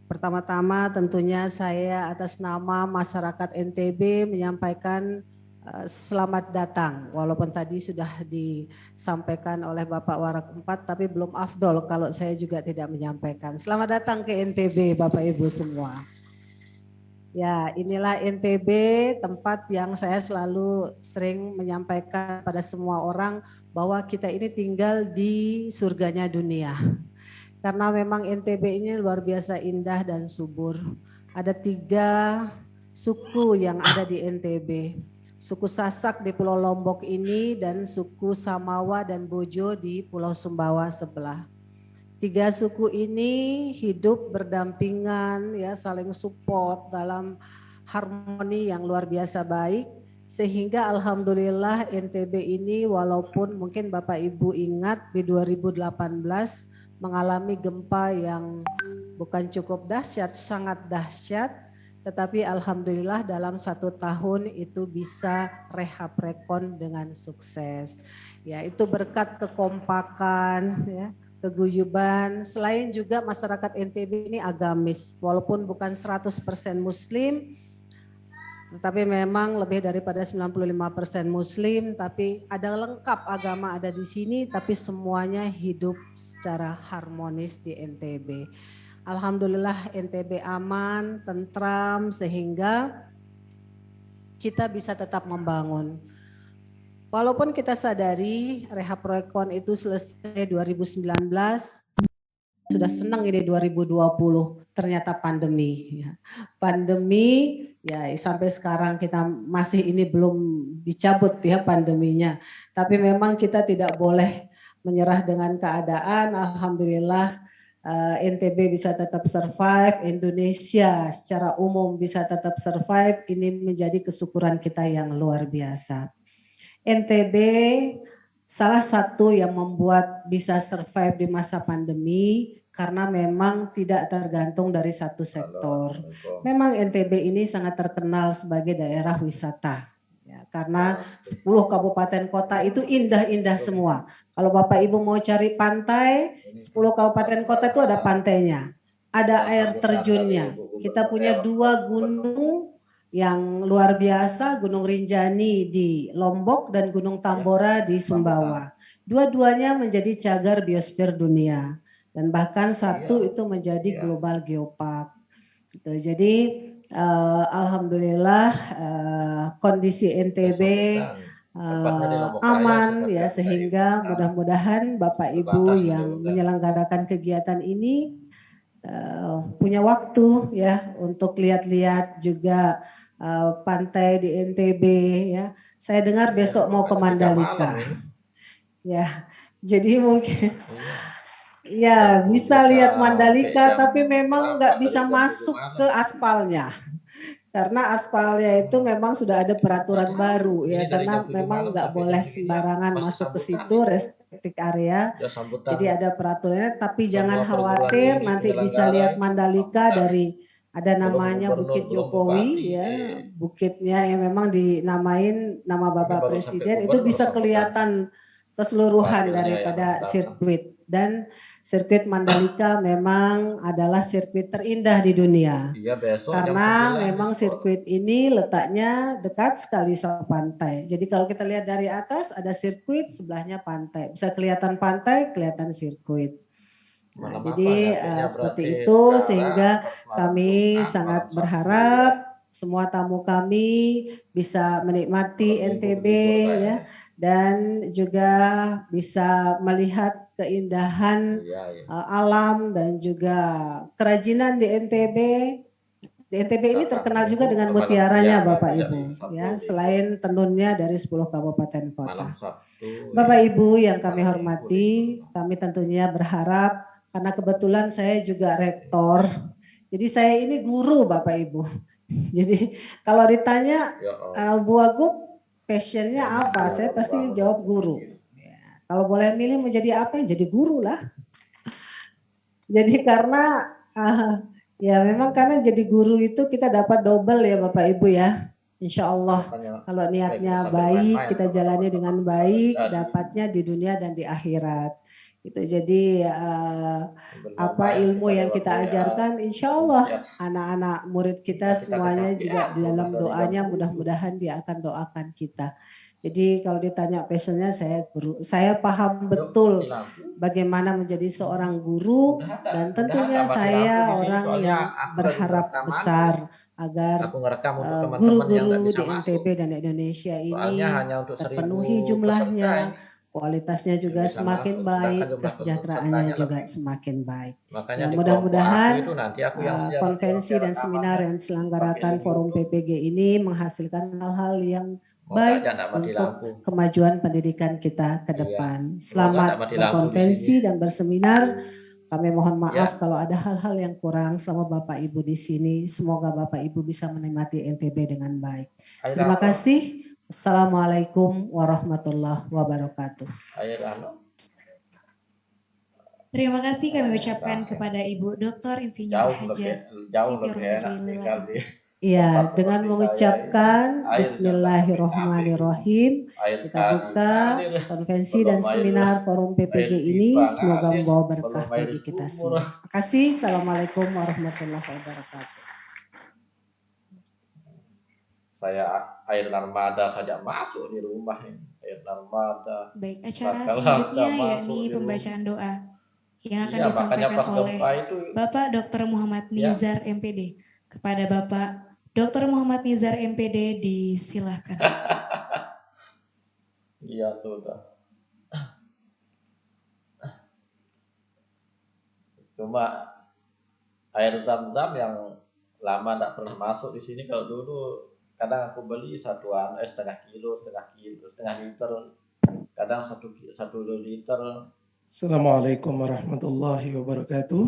Pertama-tama tentunya saya atas nama masyarakat NTB menyampaikan selamat datang. Walaupun tadi sudah disampaikan oleh Bapak Warak 4 tapi belum afdol kalau saya juga tidak menyampaikan. Selamat datang ke NTB Bapak Ibu semua. Ya, inilah NTB, tempat yang saya selalu sering menyampaikan pada semua orang bahwa kita ini tinggal di surganya dunia. Karena memang NTB ini luar biasa indah dan subur. Ada 3 suku yang ada di NTB. Suku Sasak di Pulau Lombok ini dan suku Samawa dan Bojo di Pulau Sumbawa sebelah. 3 suku ini hidup berdampingan, ya, saling support dalam harmoni yang luar biasa baik, sehingga alhamdulillah NTB ini walaupun mungkin Bapak Ibu ingat di 2018 mengalami gempa yang bukan cukup dahsyat, sangat dahsyat, tetapi alhamdulillah dalam 1 tahun itu bisa rehab rekon dengan sukses. Ya, itu berkat kekompakan, ya, keguyuban. Selain juga masyarakat NTB ini agamis, walaupun bukan 100% Muslim, tetapi memang lebih daripada 95% Muslim, tapi ada lengkap agama ada di sini, tapi semuanya hidup secara harmonis di NTB. Alhamdulillah NTB aman, tentram, sehingga kita bisa tetap membangun. Walaupun kita sadari rehab rekon itu selesai 2019, sudah senang ini 2020, ternyata pandemi. Pandemi ya sampai sekarang kita masih ini belum dicabut ya pandeminya. Tapi memang kita tidak boleh menyerah dengan keadaan. Alhamdulillah NTB bisa tetap survive, Indonesia secara umum bisa tetap survive. Ini menjadi kesyukuran kita yang luar biasa. NTB salah satu yang membuat bisa survive di masa pandemi karena memang tidak tergantung dari satu sektor. Memang NTB ini sangat terkenal sebagai daerah wisata. Ya, karena 10 kabupaten kota itu indah-indah semua. Kalau Bapak Ibu mau cari pantai, 10 kabupaten kota itu ada pantainya. Ada air terjunnya. Kita punya 2 gunung yang luar biasa, Gunung Rinjani di Lombok dan Gunung Tambora di Sumbawa. Dua-duanya menjadi cagar biosfer dunia dan bahkan satu itu menjadi global geopark. Gitu. Jadi alhamdulillah kondisi NTB aman ya, sehingga mudah-mudahan Bapak Ibu yang menyelenggarakan kegiatan ini punya waktu ya untuk lihat-lihat juga pantai di NTB ya. Saya dengar besok mau ke Mandalika. Ya, jadi mungkin ya bisa lihat Mandalika, tapi memang nggak bisa masuk ke aspalnya. Karena aspalnya itu memang sudah ada peraturan baru ya, karena memang nggak boleh sembarangan masuk ke situ, restricted area. Jadi ada peraturannya, tapi jangan khawatir, nanti bisa lihat Mandalika dari ada namanya Bukit Jokowi ya, bukitnya yang memang dinamain nama Bapak Presiden, itu bisa kelihatan keseluruhan daripada sirkuit. Dan sirkuit Mandalika memang adalah sirkuit terindah di dunia. Karena memang sirkuit ini letaknya dekat sekali sama pantai. Jadi kalau kita lihat dari atas ada sirkuit, sebelahnya pantai. Bisa kelihatan pantai, kelihatan sirkuit. Nah, jadi seperti itu sehingga kami sangat berharap semua tamu kami bisa menikmati NTB ya, dan juga bisa melihat keindahan alam dan juga kerajinan di NTB. Di NTB ini terkenal juga dengan mutiaranya Bapak Ibu ya, selain tenunnya dari 10 kabupaten kota. Bapak Ibu yang kami hormati, kami tentunya berharap karena kebetulan saya juga rektor. Jadi saya ini guru Bapak Ibu. Jadi kalau ditanya Bu Wagub passionnya apa, saya pasti jawab guru. Ya, kalau boleh milih menjadi apa, jadi guru lah. Jadi karena ya memang karena jadi guru itu kita dapat double ya Bapak Ibu ya. Insya Allah kalau niatnya baik, kita jalani dengan baik, dapatnya di dunia dan di akhirat. Itu jadi apa ilmu yang kita ajarkan, insya Allah anak-anak murid kita semuanya juga di dalam doanya mudah-mudahan dia akan doakan kita. Jadi kalau ditanya passionnya, saya guru, saya paham betul bagaimana menjadi seorang guru, dan tentunya saya orang yang berharap besar agar guru-guru di NTB dan Indonesia ini terpenuhi jumlahnya, kualitasnya juga semakin baik, kesejahteraannya juga semakin baik. Ya, mudah-mudahan konvensi dan seminar yang diselenggarakan Forum PPG ini menghasilkan hal-hal yang baik untuk kemajuan pendidikan kita ke depan. Selamat berkonvensi dan berseminar. Kami mohon maaf kalau ada hal-hal yang kurang sama Bapak Ibu di sini. Semoga Bapak Ibu bisa menikmati NTB dengan baik. Terima kasih. Assalamualaikum warahmatullahi wabarakatuh. Terima kasih kami ucapkan kepada Ibu Dr. Insinyur Hajat Siti Rohmah. Iya, dengan mengucapkan Bismillahirrahmanirrahim, kita buka konvensi dan seminar Forum PPG ini. Semoga membawa berkah bagi kita semua. Terima kasih. Assalamualaikum warahmatullahi wabarakatuh. Saya air narmada saja masuk di rumah ini. Air narmada. Baik, acara selanjutnya yakni pembacaan doa yang akan disampaikan oleh Bapak Dr. Muhammad Nizar MPD. Kepada Bapak Dr. Muhammad Nizar MPD disilahkan. Iya sudah. Cuma air zam-zam yang lama tidak pernah masuk di sini. Kalau dulu kadang aku beli setengah kilo, setengah liter, kadang satu liter. Assalamualaikum warahmatullahi wabarakatuh.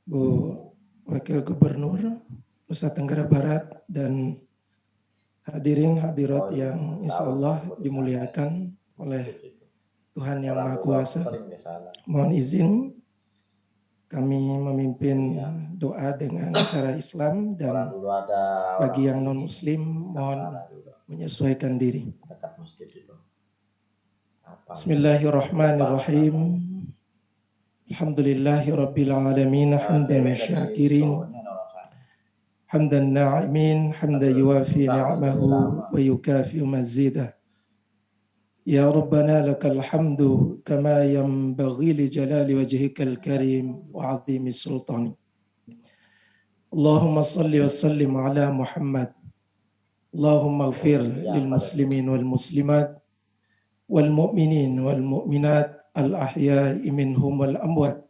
Bu Wakil Gubernur Nusa Tenggara Barat dan hadirin hadirat yang insya Allah dimuliakan oleh Tuhan Yang Maha Kuasa. Mohon izin kami memimpin doa dengan cara Islam, dan bagi yang non Muslim mohon menyesuaikan diri. Bismillahirrahmanirrahim. Alhamdulillahi Rabbil Alamin. Hamdan syakirin, hamdan na'imin, hamdan yuwafi ni'amahu wa yukafi'u mazidah. Ya Rabbana lakal hamdu kama yanbaghi li jalali wajhikal karim wa 'azimi sultani. Allahumma salli wa sallim ala Muhammad. Allahumma ighfir lil muslimin wal muslimat wal mu'minin wal mu'minat al ahya'i minhum wal amwat.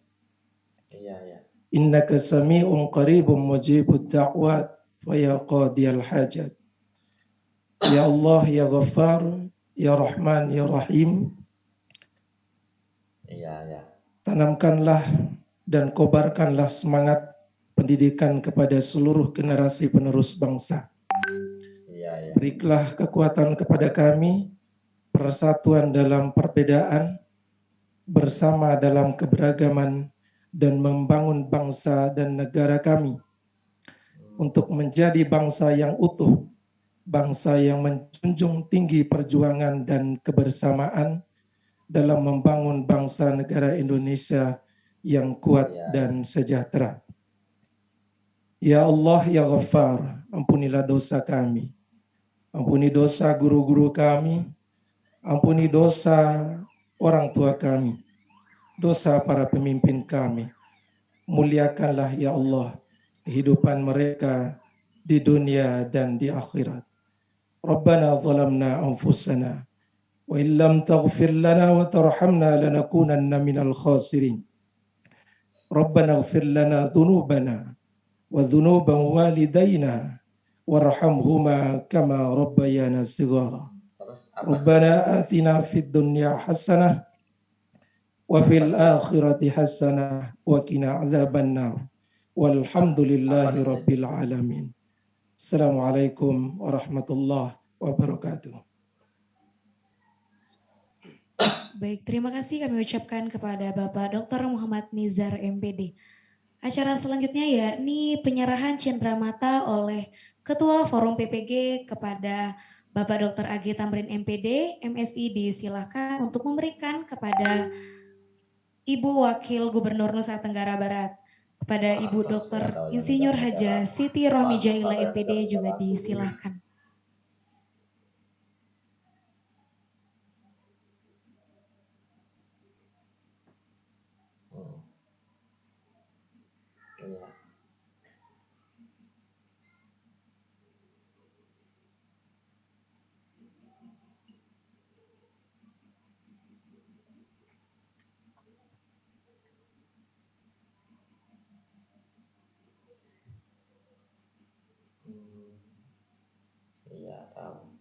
Innaka sami'un qaribun mujibud da'wat wa ya qadiyal hajat. Ya Allah, ya Ghaffar, ya Rahman, ya Rahim. Iya. Tanamkanlah dan kobarkanlah semangat pendidikan kepada seluruh generasi penerus bangsa. Iya. Berilah kekuatan kepada kami, persatuan dalam perbedaan, bersama dalam keberagaman, dan membangun bangsa dan negara kami untuk menjadi bangsa yang utuh, bangsa yang menjunjung tinggi perjuangan dan kebersamaan dalam membangun bangsa negara Indonesia yang kuat dan sejahtera. Ya Allah, ya Ghaffar, ampunilah dosa kami. Ampuni dosa guru-guru kami. Ampuni dosa orang tua kami. Dosa para pemimpin kami. Muliakanlah ya Allah kehidupan mereka di dunia dan di akhirat. Rabbana zalamna anfusana wa illam taghfir lana wa tarhamna lanakunanna minal khasirin. Rabbana ighfir lana dhunubana wa dhunuban walidayna warhamhuma kama rabbayana shighara. Rabbana atina fid dunya hasanah wa fil akhirati hasanah wa qina adzabannar. Walhamdulillahi rabbil alamin. Assalamualaikum warahmatullahi wabarakatuh. Baik, terima kasih kami ucapkan kepada Bapak Dr. Muhammad Nizar MPD. Acara selanjutnya yakni penyerahan cenderamata oleh Ketua Forum PPG kepada Bapak Dr. AG Tamrin MPD, MSI disilakan untuk memberikan kepada Ibu Wakil Gubernur Nusa Tenggara Barat. Kepada Ibu Dr. Insinyur Haja Siti Rohmi Jaila MPD juga disilakan. Iya, tahu.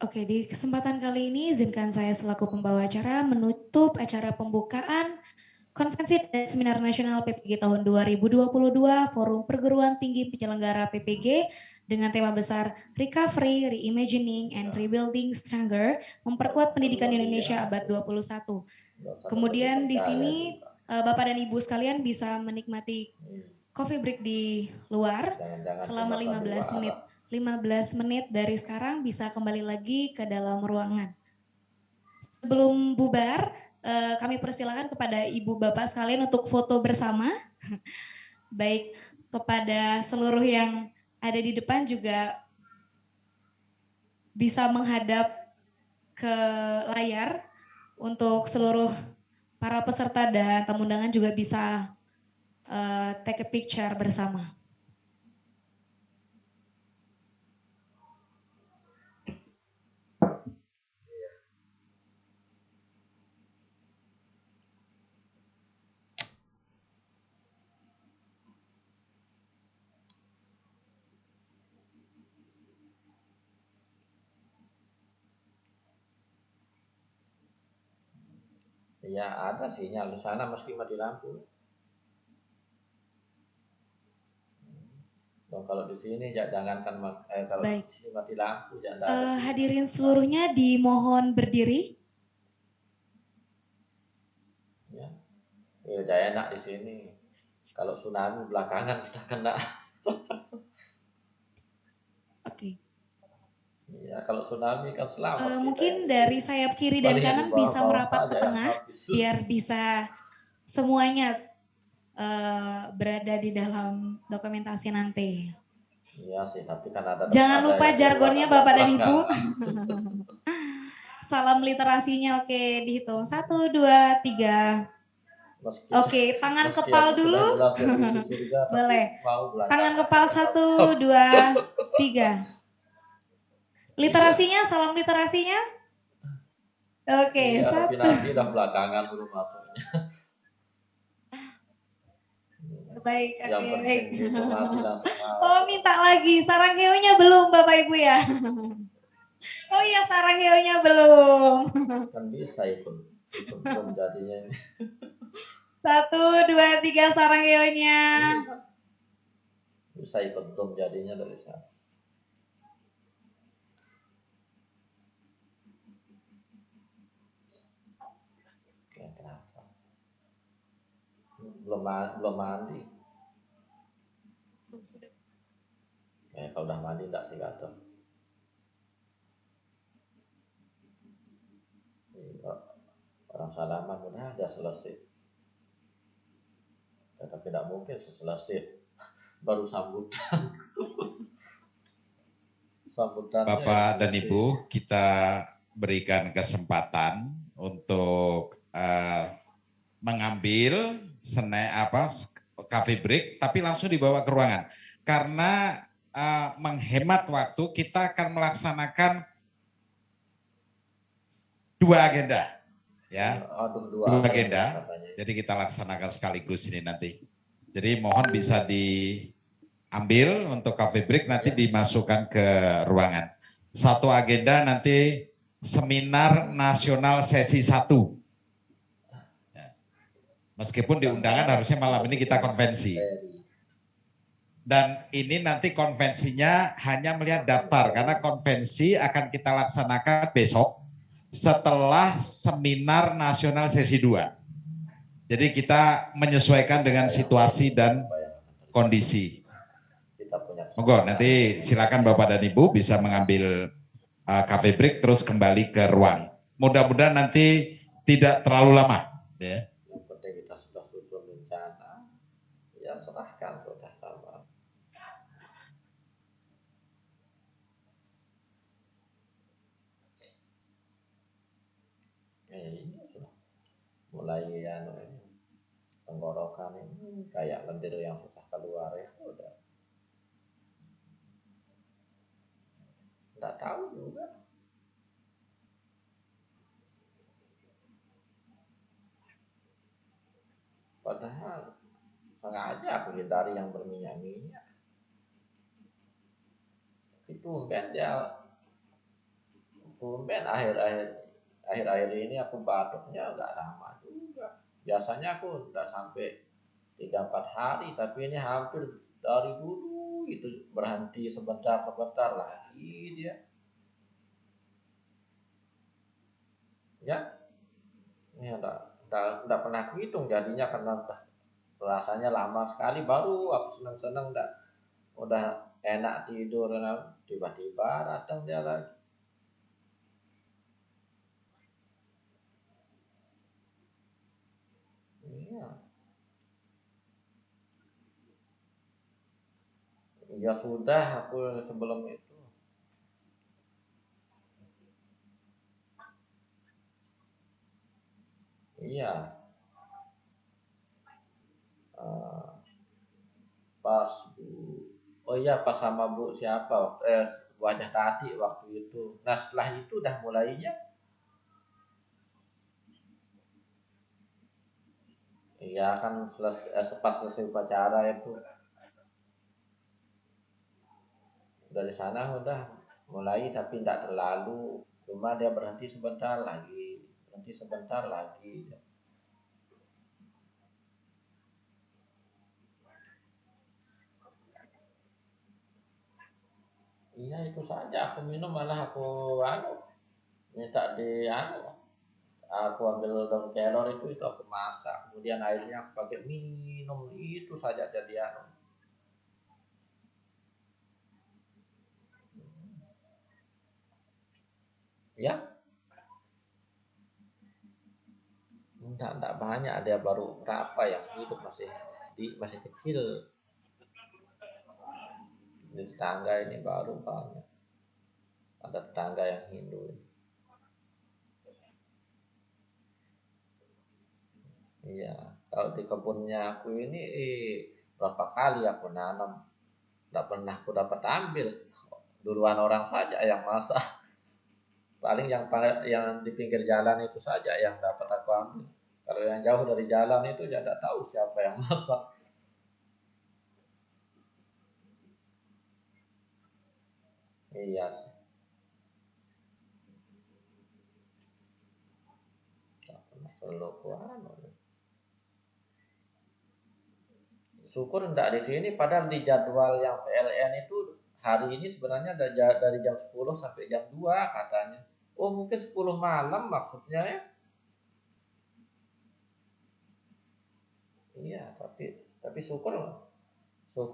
Oke, di kesempatan kali ini izinkan saya selaku pembawa acara menutup acara pembukaan Konferensi dan Seminar Nasional PPG tahun 2022 Forum Perguruan Tinggi Penyelenggara PPG dengan tema besar Recovery, Reimagining, and Rebuilding Stronger, Memperkuat Pendidikan Indonesia Abad 21. Kemudian di sini Bapak dan Ibu sekalian bisa menikmati coffee break di luar selama 15 menit. 15 menit dari sekarang bisa kembali lagi ke dalam ruangan. Sebelum bubar, kami persilakan kepada ibu bapak sekalian untuk foto bersama. Baik kepada seluruh yang ada di depan juga bisa menghadap ke layar. Untuk seluruh para peserta dan tamu undangan juga bisa take a picture bersama. Ya ada sinyal di sana meski mati lampu. Kalau di sini jangankan kalau Baik. di sini mati lampu jangan. Hadirin seluruhnya dimohon berdiri. Ya, ya enak di sini. Kalau tsunami belakangan kita kena. Oke. Ya kalau tsunami kan selamat. Mungkin dari sayap kiri dan kanan bisa merapat ke tengah biar bisa semuanya berada di dalam dokumentasi nanti. Iya sih, tapi kan ada. Jangan lupa jargonnya Bapak dan Ibu. Belakang. Salam literasinya, oke, dihitung 1, 2, 3. Oke, tangan kepal dulu. Boleh. Tangan kepal 1, 2, 3. Literasinya, salam literasinya. Oke, Iya, tapi 1. nanti udah belakangan dulu masuknya. Baik, Yang oke, penting baik. dinikmati langsung masuk. Oh, minta lagi. Sarang heonya belum, Bapak Ibu ya. Oh iya, sarang heonya belum. Kan bisa ikut belum jadinya ini. 1, 2, 3 sarang heonya. Bisa ikut belum jadinya dari sana. Belum mandi. Kalau udah mandi enggak sih gatel. Orang salaman udah selesai. Tapi tidak mungkin selesai baru sambutan. Sambutannya Bapak dan Ibu, kita berikan kesempatan untuk mengambil coffee break, tapi langsung dibawa ke ruangan. Karena menghemat waktu, kita akan melaksanakan 2 agenda, ya. Dua agenda. Jadi kita laksanakan sekaligus ini nanti. Jadi mohon bisa diambil untuk coffee break, nanti dimasukkan ke ruangan. 1 agenda nanti seminar nasional sesi 1. Meskipun di undangan harusnya malam ini kita konvensi. Dan ini nanti konvensinya hanya melihat daftar, karena konvensi akan kita laksanakan besok setelah seminar nasional sesi 2. Jadi kita menyesuaikan dengan situasi dan kondisi. Monggo, nanti silakan Bapak dan Ibu bisa mengambil coffee break terus kembali ke ruang. Mudah-mudahan nanti tidak terlalu lama. Ya. Serahkan sudah sama. Ini sudah mulai tenggorokan ini kayak lendir yang susah keluar itu udah. Nggak tahu juga. Padahal sengaja aku hindari yang berminyak-minyak. Itu tumben akhir-akhir ini aku batuknya nggak lama juga. Biasanya aku udah sampai 3-4 hari, tapi ini hampir dari dulu itu berhenti sebentar lagi dia. Ya, ini enggak pernah aku hitung jadinya karena rasanya lama sekali, baru aku seneng-seneng udah enak tidur, tiba-tiba datang dia lagi. Iya. Ya sudah, aku sebelum itu. Iya. Pas sama Bu siapa wajah tadi waktu itu. Nah setelah itu udah mulainya. Iya kan pas selesai upacara itu. Dari sana udah mulai tapi tidak terlalu. Cuma dia berhenti sebentar lagi. Iya itu saja aku minum, malah aku minta aku ambil daun kelor itu aku masak, kemudian airnya aku pakai minum, itu saja jadi ya enggak banyak, dia baru berapa yang hidup masih kecil. Di tetangga ini baru banyak. Ada tetangga yang Hindu. Iya, kalau di kebunnya aku ini berapa kali aku nanam, tidak pernah aku dapat ambil. Duluan orang saja yang masak. Paling yang di pinggir jalan itu saja yang dapat aku ambil. Kalau yang jauh dari jalan itu ya tidak tahu siapa yang masak. Iya sih. Tak pernah selalu syukur enggak di sini, padahal di jadwal yang PLN itu hari ini sebenarnya dari jam 10 sampai jam 2 katanya. Oh mungkin 10 malam maksudnya ya. Iya, tapi syukur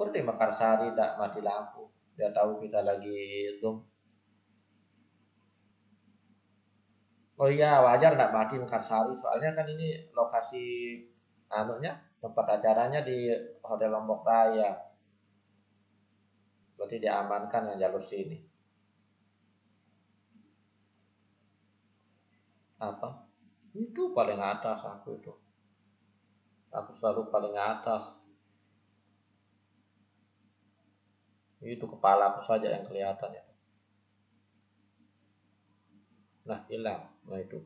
di Mekarsari tidak mati lampu. Dia tahu kita lagi Zoom. Oh iya, wajar tidak mati Mekarsari, soalnya kan ini lokasi tempat acaranya di Hotel Lombok Raya. Berarti diamankan yang jalur sini. Apa? Itu paling atas aku itu. Aku selalu paling atas. Itu kepala aku saja yang kelihatan ya. Nah, hilang. Nah itu.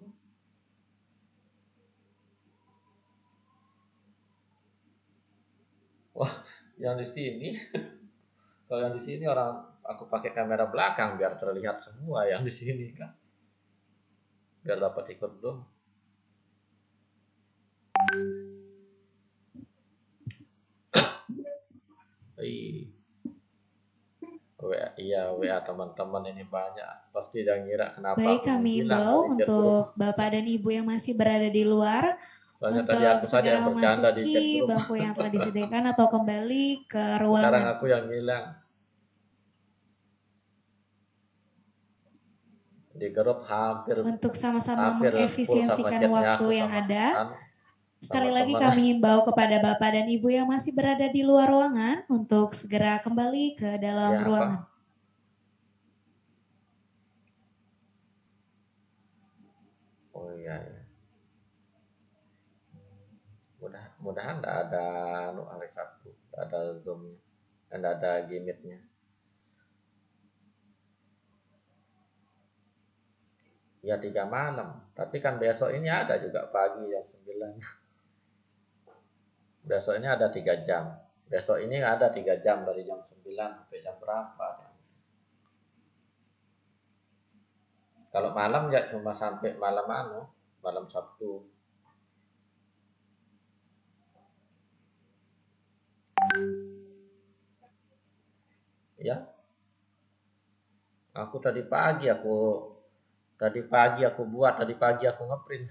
Wah, yang di sini. Kalau yang di sini aku pakai kamera belakang biar terlihat semua yang di sini kan. Biar dapat ikut zoom. WA teman-teman ini banyak. Pasti dia ngira kenapa Baik, kami imbau untuk Bapak dan Ibu yang masih berada di luar Soalnya untuk tadi aku saja segera yang bercanda di chat memasuki group. bangku yang telah disediakan atau kembali ke Sekarang ruangan. aku yang hilang. Di grup hampir Untuk sama-sama full sama mengefisiensikan chatnya waktu aku yang sama ada. Sekali sama lagi teman. kami himbau kepada Bapak dan Ibu yang masih berada di luar ruangan untuk segera kembali ke dalam Ya, ruangan. Oh iya ya. Mudah-mudahan tidak ada hari Sabtu, tidak ada zoomnya, tidak ada gimmicknya. Ya 3 malam, tapi kan besok ini ada juga pagi jam 9. Besok ini ada 3 jam. Besok ini ada 3 jam dari jam 9 sampai jam berapa. Kalau malam ya cuma sampai malam Sabtu. Ya. Tadi pagi aku ngeprint.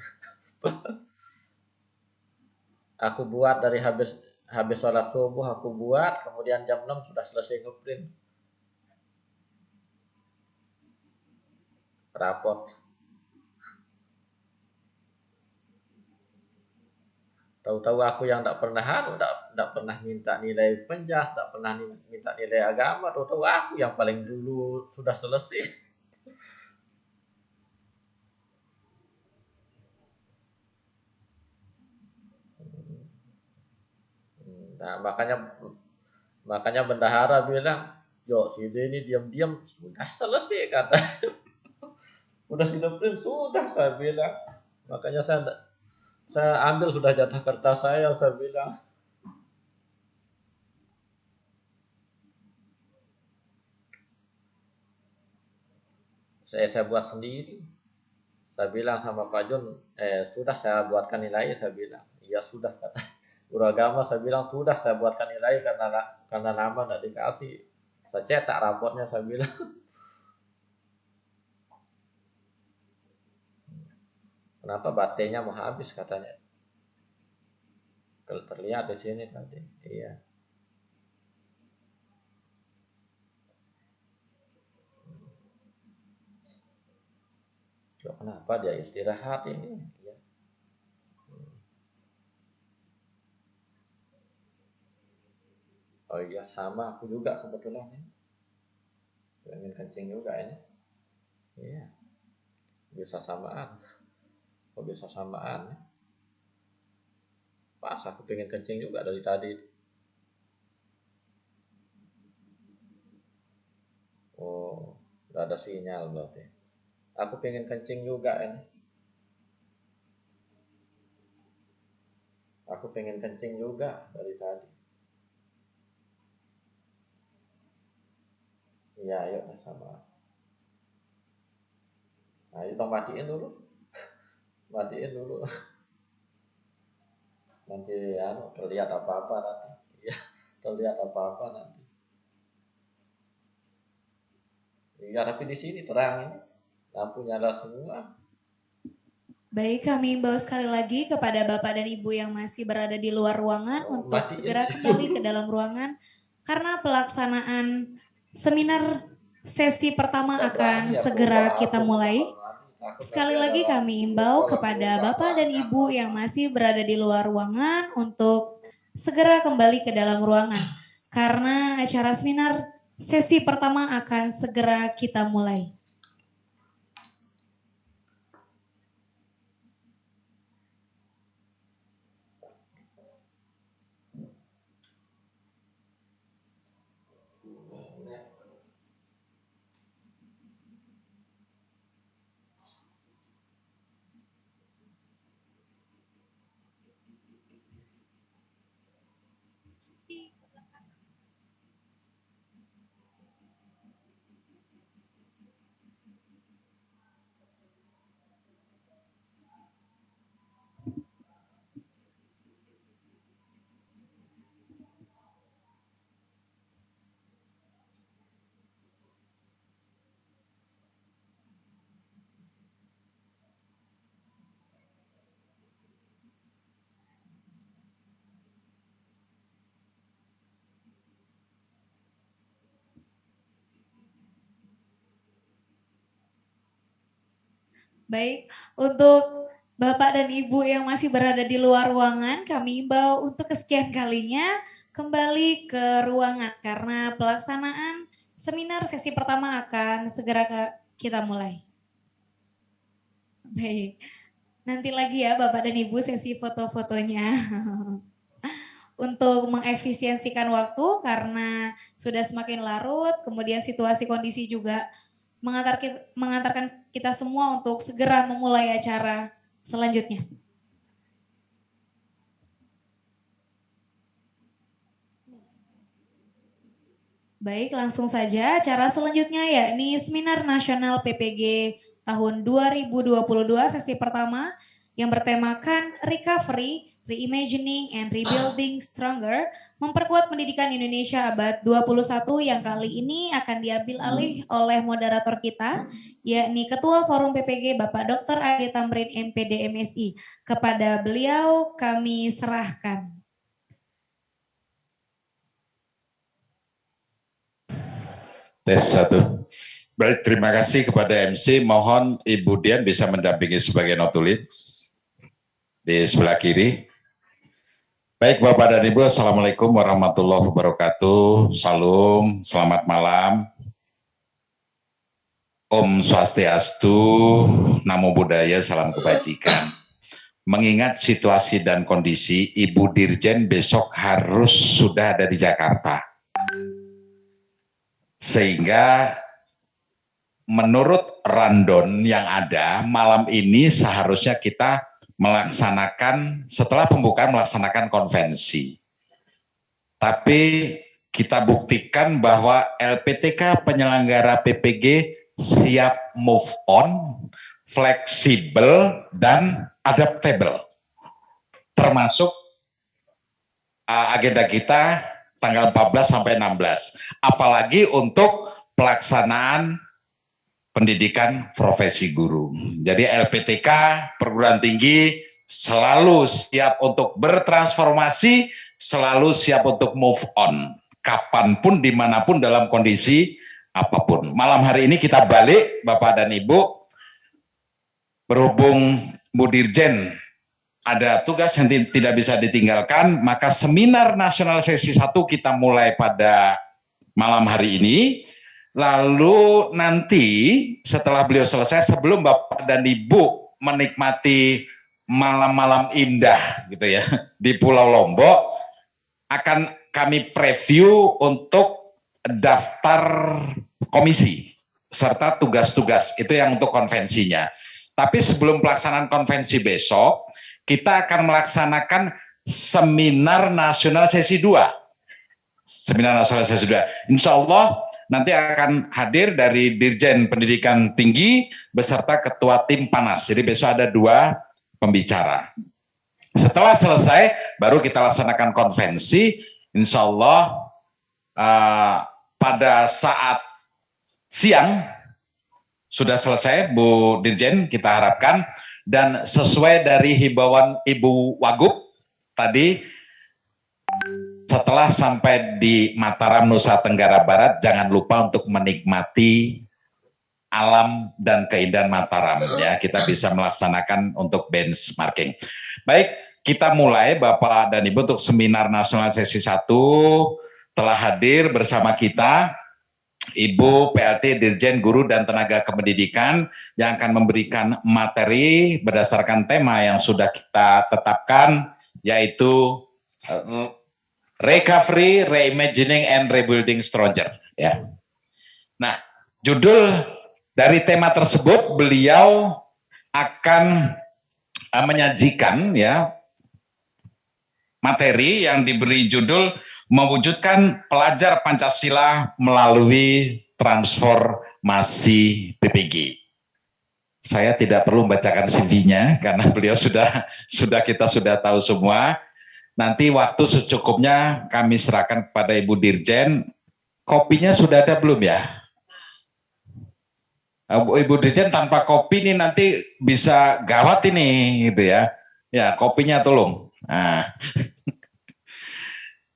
Aku buat dari habis sholat subuh aku buat, kemudian jam 6 sudah selesai ngeprint rapot. Tahu-tahu aku yang tidak pernah minta nilai penjas, tidak pernah minta nilai agama, tahu-tahu aku yang paling dulu sudah selesai. Nah, makanya bendahara bilang, "Yo, si ini diam-diam sudah selesai," kata. Udah print sudah, saya bilang. Makanya saya ambil sudah jatah kertas saya bilang. Saya buat sendiri. Saya bilang sama Pak Jun, sudah saya buatkan nilai, saya bilang. Iya sudah, kata. Guru agama saya bilang sudah saya buatkan nilai karena nama tidak dikasih. Saya cetak raportnya, saya bilang. Kenapa baterainya mau habis katanya. Kalau terlihat di sini tadi. Iya. Kenapa dia istirahat ini? Ya. Oh iya sama aku juga kebetulan ini. Pengen kencing juga ini. Iya. Bisa samaan. Kok bisa samaan? Pas aku pengen kencing juga dari tadi. Oh, udah ada sinyal berarti. Aku pengen kencing juga ini. Aku pengen kencing juga dari tadi. Iya, ayo sama. Nah, itu matiin dulu. Matiin dulu. Nanti terlihat apa-apa nanti. Iya, terlihat apa-apa nanti. Iya, tapi di sini terang ini. Lampu nyala semua. Baik, kami imbau sekali lagi kepada Bapak dan Ibu yang masih berada di luar ruangan untuk segera kembali ke dalam ruangan karena pelaksanaan seminar sesi pertama akan segera kita mulai. Sekali lagi kami imbau kepada Bapak dan Ibu yang masih berada di luar ruangan untuk segera kembali ke dalam ruangan karena acara seminar sesi pertama akan segera kita mulai. Baik, untuk Bapak dan Ibu yang masih berada di luar ruangan, kami imbau untuk kesekian kalinya kembali ke ruangan karena pelaksanaan seminar sesi pertama akan segera kita mulai. Baik, nanti lagi ya Bapak dan Ibu sesi foto-fotonya. Untuk mengefisiensikan waktu karena sudah semakin larut, kemudian situasi kondisi juga mengantarkan kita semua untuk segera memulai acara selanjutnya. Baik, langsung saja acara selanjutnya yakni Seminar Nasional PPG tahun 2022 sesi pertama yang bertemakan Recovery, Reimagining and Rebuilding Stronger, memperkuat pendidikan Indonesia abad 21 yang kali ini akan diambil alih oleh moderator kita, yakni Ketua Forum PPG Bapak Dr. Age Tamrin MPD MSI. Kepada beliau kami serahkan. Tes 1. Baik, terima kasih kepada MC. Mohon Ibu Dian bisa mendampingi sebagai notulis di sebelah kiri. Baik Bapak dan Ibu, Assalamualaikum warahmatullahi wabarakatuh. Salam, selamat malam. Om Swastiastu, Namo Buddhaya, salam kebajikan. Mengingat situasi dan kondisi, Ibu Dirjen besok harus sudah ada di Jakarta. Sehingga menurut rundown yang ada, malam ini seharusnya kita melaksanakan, setelah pembukaan melaksanakan konvensi. Tapi kita buktikan bahwa LPTK penyelenggara PPG siap move on, fleksibel, dan adaptable. Termasuk agenda kita tanggal 14 sampai 16. Apalagi untuk pelaksanaan pendidikan profesi guru. Jadi LPTK perguruan tinggi selalu siap untuk bertransformasi, selalu siap untuk move on. Kapanpun, dimanapun, dalam kondisi apapun. Malam hari ini kita balik, Bapak dan Ibu. Berhubung Bu Dirjen ada tugas yang tidak bisa ditinggalkan, maka seminar nasional sesi 1 kita mulai pada malam hari ini. Lalu nanti setelah beliau selesai, sebelum Bapak dan Ibu menikmati malam-malam indah gitu ya di Pulau Lombok, akan kami preview untuk daftar komisi serta tugas-tugas itu yang untuk konvensinya. Tapi sebelum pelaksanaan konvensi besok, kita akan melaksanakan seminar nasional sesi 2. Seminar nasional sesi 2. Insya Allah nanti akan hadir dari Dirjen Pendidikan Tinggi beserta Ketua Tim Panas. Jadi besok ada 2 pembicara. Setelah selesai, baru kita laksanakan konvensi. Insya Allah pada saat siang sudah selesai, Bu Dirjen, kita harapkan. Dan sesuai dari himbauan Ibu Wagub tadi, setelah sampai di Mataram, Nusa Tenggara Barat, jangan lupa untuk menikmati alam dan keindahan Mataram. Ya, kita bisa melaksanakan untuk benchmarking. Baik, kita mulai Bapak dan Ibu untuk seminar nasional sesi 1 telah hadir bersama kita Ibu PLT Dirjen Guru dan Tenaga Kependidikan yang akan memberikan materi berdasarkan tema yang sudah kita tetapkan, yaitu Recovery, Reimagining, and Rebuilding Stronger. Ya. Nah, judul dari tema tersebut beliau akan menyajikan ya materi yang diberi judul mewujudkan pelajar Pancasila melalui transformasi PPG. Saya tidak perlu membacakan CV-nya karena beliau kita sudah tahu semua. Nanti waktu secukupnya kami serahkan kepada Ibu Dirjen. Kopinya sudah ada belum ya? Ibu Dirjen, tanpa kopi ini nanti bisa gawat ini gitu ya. Ya, kopinya tolong.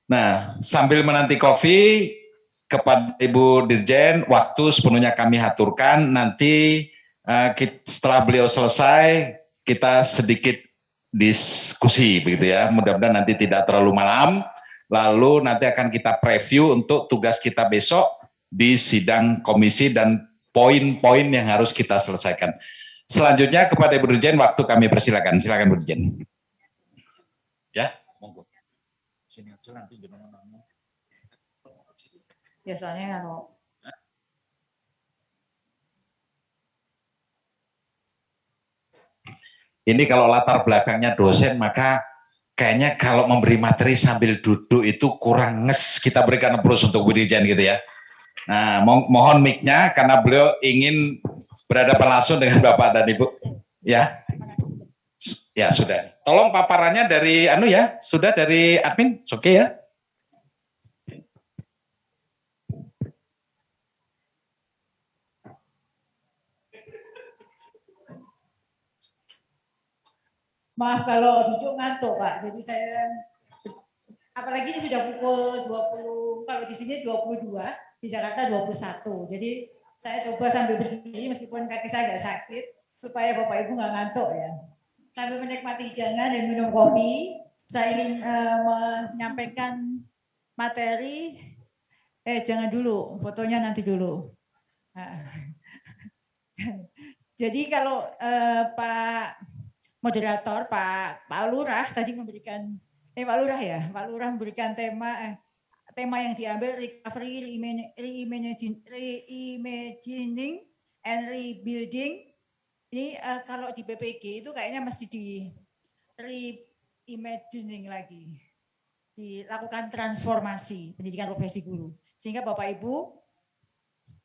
Nah, sambil menanti kopi kepada Ibu Dirjen, waktu sepenuhnya kami haturkan. Nanti setelah beliau selesai, kita sedikit diskusi begitu ya. Mudah-mudahan nanti tidak terlalu malam. Lalu nanti akan kita preview untuk tugas kita besok di sidang komisi dan poin-poin yang harus kita selesaikan. Selanjutnya kepada Ibu Dirjen, waktu kami persilakan. Silakan Bu Dirjen. Ya, monggo. Sini aja nanti biasanya kalau ini kalau latar belakangnya dosen, maka kayaknya kalau memberi materi sambil duduk itu kurang nges. Kita berikan approach untuk Bu Dirjen gitu ya. Nah, mohon mic-nya karena beliau ingin berhadapan langsung dengan Bapak dan Ibu. Ya, ya sudah. Tolong paparannya dari sudah dari admin, oke ya. maaf kalau duduk ngantuk Pak. Jadi saya apalagi ini sudah pukul 20, kalau di sini 22, di Jakarta 21. Jadi saya coba sambil berdiri meskipun kaki saya agak sakit supaya Bapak Ibu nggak ngantuk ya. Sambil menikmati hidangan dan minum kopi, saya ingin menyampaikan materi. Jangan dulu, fotonya nanti dulu. Jadi kalau Pak moderator Pak Lurah tadi memberikan Pak Lurah ya, Pak Lurah memberikan tema yang diambil recovery, reimagining and rebuilding. Ini kalau di PPG itu kayaknya mesti di reimagining lagi, dilakukan transformasi pendidikan profesi guru. Sehingga Bapak Ibu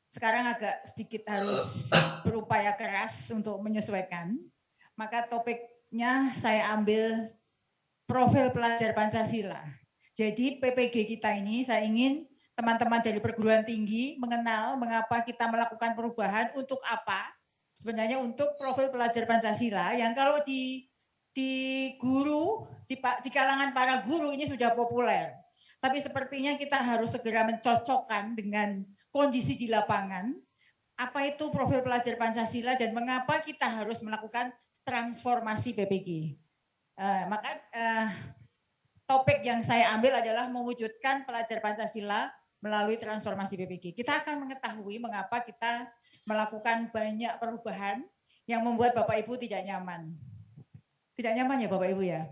sekarang agak sedikit harus berupaya keras untuk menyesuaikan. Maka topiknya saya ambil profil pelajar Pancasila. Jadi PPG kita ini saya ingin teman-teman dari perguruan tinggi mengenal mengapa kita melakukan perubahan, untuk apa. Sebenarnya untuk profil pelajar Pancasila yang kalau di guru, di kalangan para guru ini sudah populer. Tapi sepertinya kita harus segera mencocokkan dengan kondisi di lapangan. Apa itu profil pelajar Pancasila dan mengapa kita harus melakukan transformasi PPG. Maka topik yang saya ambil adalah mewujudkan pelajar Pancasila melalui transformasi PPG. Kita akan mengetahui mengapa kita melakukan banyak perubahan yang membuat Bapak Ibu tidak nyaman. Tidak nyaman ya Bapak Ibu ya?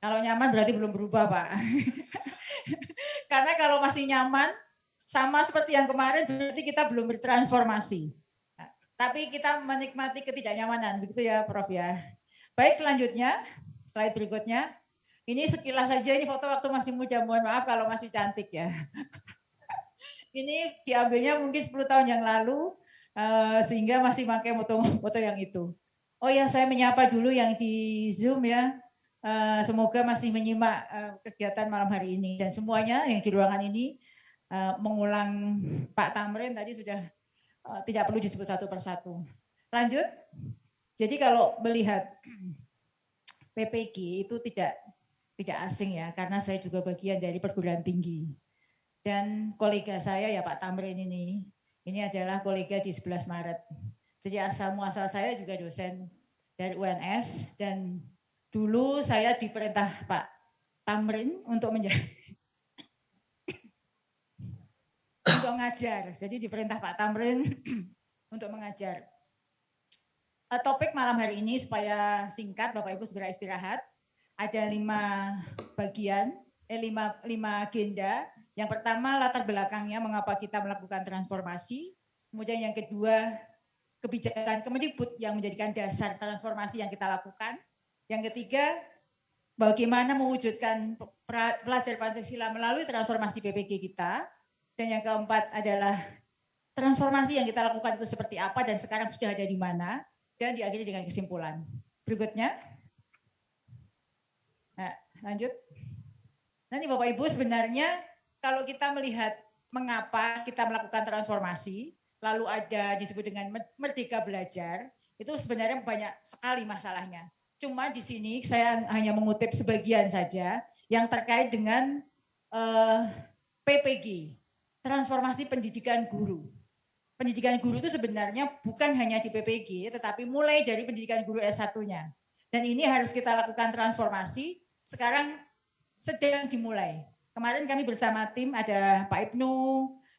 Kalau nyaman berarti belum berubah Pak. Karena kalau masih nyaman, sama seperti yang kemarin berarti kita belum bertransformasi. Nah, tapi kita menikmati ketidaknyamanan, begitu ya Prof ya. Baik, selanjutnya, slide berikutnya. Ini sekilas saja, ini foto waktu masih muda, mohon maaf kalau masih cantik ya. Ini diambilnya mungkin 10 tahun yang lalu, sehingga masih pakai foto yang itu. Oh ya, saya menyapa dulu yang di Zoom ya. Semoga masih menyimak kegiatan malam hari ini. Dan semuanya yang di ruangan ini mengulang Pak Tamrin tadi sudah tidak perlu disebut satu persatu. Lanjut. Jadi kalau melihat PPG itu tidak asing ya, karena saya juga bagian dari perguruan tinggi. Dan kolega saya ya Pak Tamrin ini adalah kolega di 11 Maret. Jadi asal muasal saya juga dosen dari UNS dan dulu saya diperintah Pak Tamrin untuk untuk mengajar. Jadi diperintah Pak Tamrin untuk mengajar. Topik malam hari ini supaya singkat, Bapak Ibu segera istirahat. Ada 5 bagian, 5 agenda. Yang pertama latar belakangnya mengapa kita melakukan transformasi. Kemudian yang kedua kebijakan Kemendikbud yang menjadikan dasar transformasi yang kita lakukan. Yang ketiga bagaimana mewujudkan pelajar Pancasila melalui transformasi PPG kita. Dan yang keempat adalah transformasi yang kita lakukan itu seperti apa dan sekarang sudah ada di mana. Dan diakhiri dengan kesimpulan. Berikutnya. Nah, lanjut. Nanti Bapak Ibu sebenarnya kalau kita melihat mengapa kita melakukan transformasi, lalu ada disebut dengan Merdeka Belajar, itu sebenarnya banyak sekali masalahnya. Cuma di sini saya hanya mengutip sebagian saja yang terkait dengan PPG, transformasi pendidikan guru. Pendidikan guru itu sebenarnya bukan hanya di PPG, tetapi mulai dari pendidikan guru S1-nya. Dan ini harus kita lakukan transformasi, sekarang sedang dimulai. Kemarin kami bersama tim ada Pak Ibnu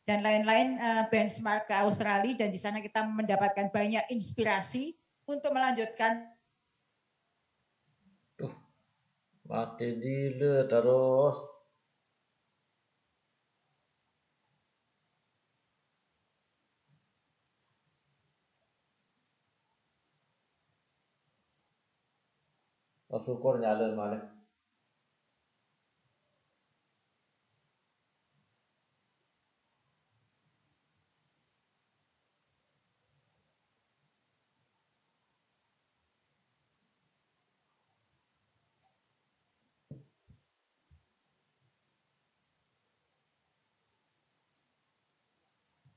dan lain-lain benchmark ke Australia dan di sana kita mendapatkan banyak inspirasi untuk melanjutkan. Mati dile terus. Syukur nyala Malik.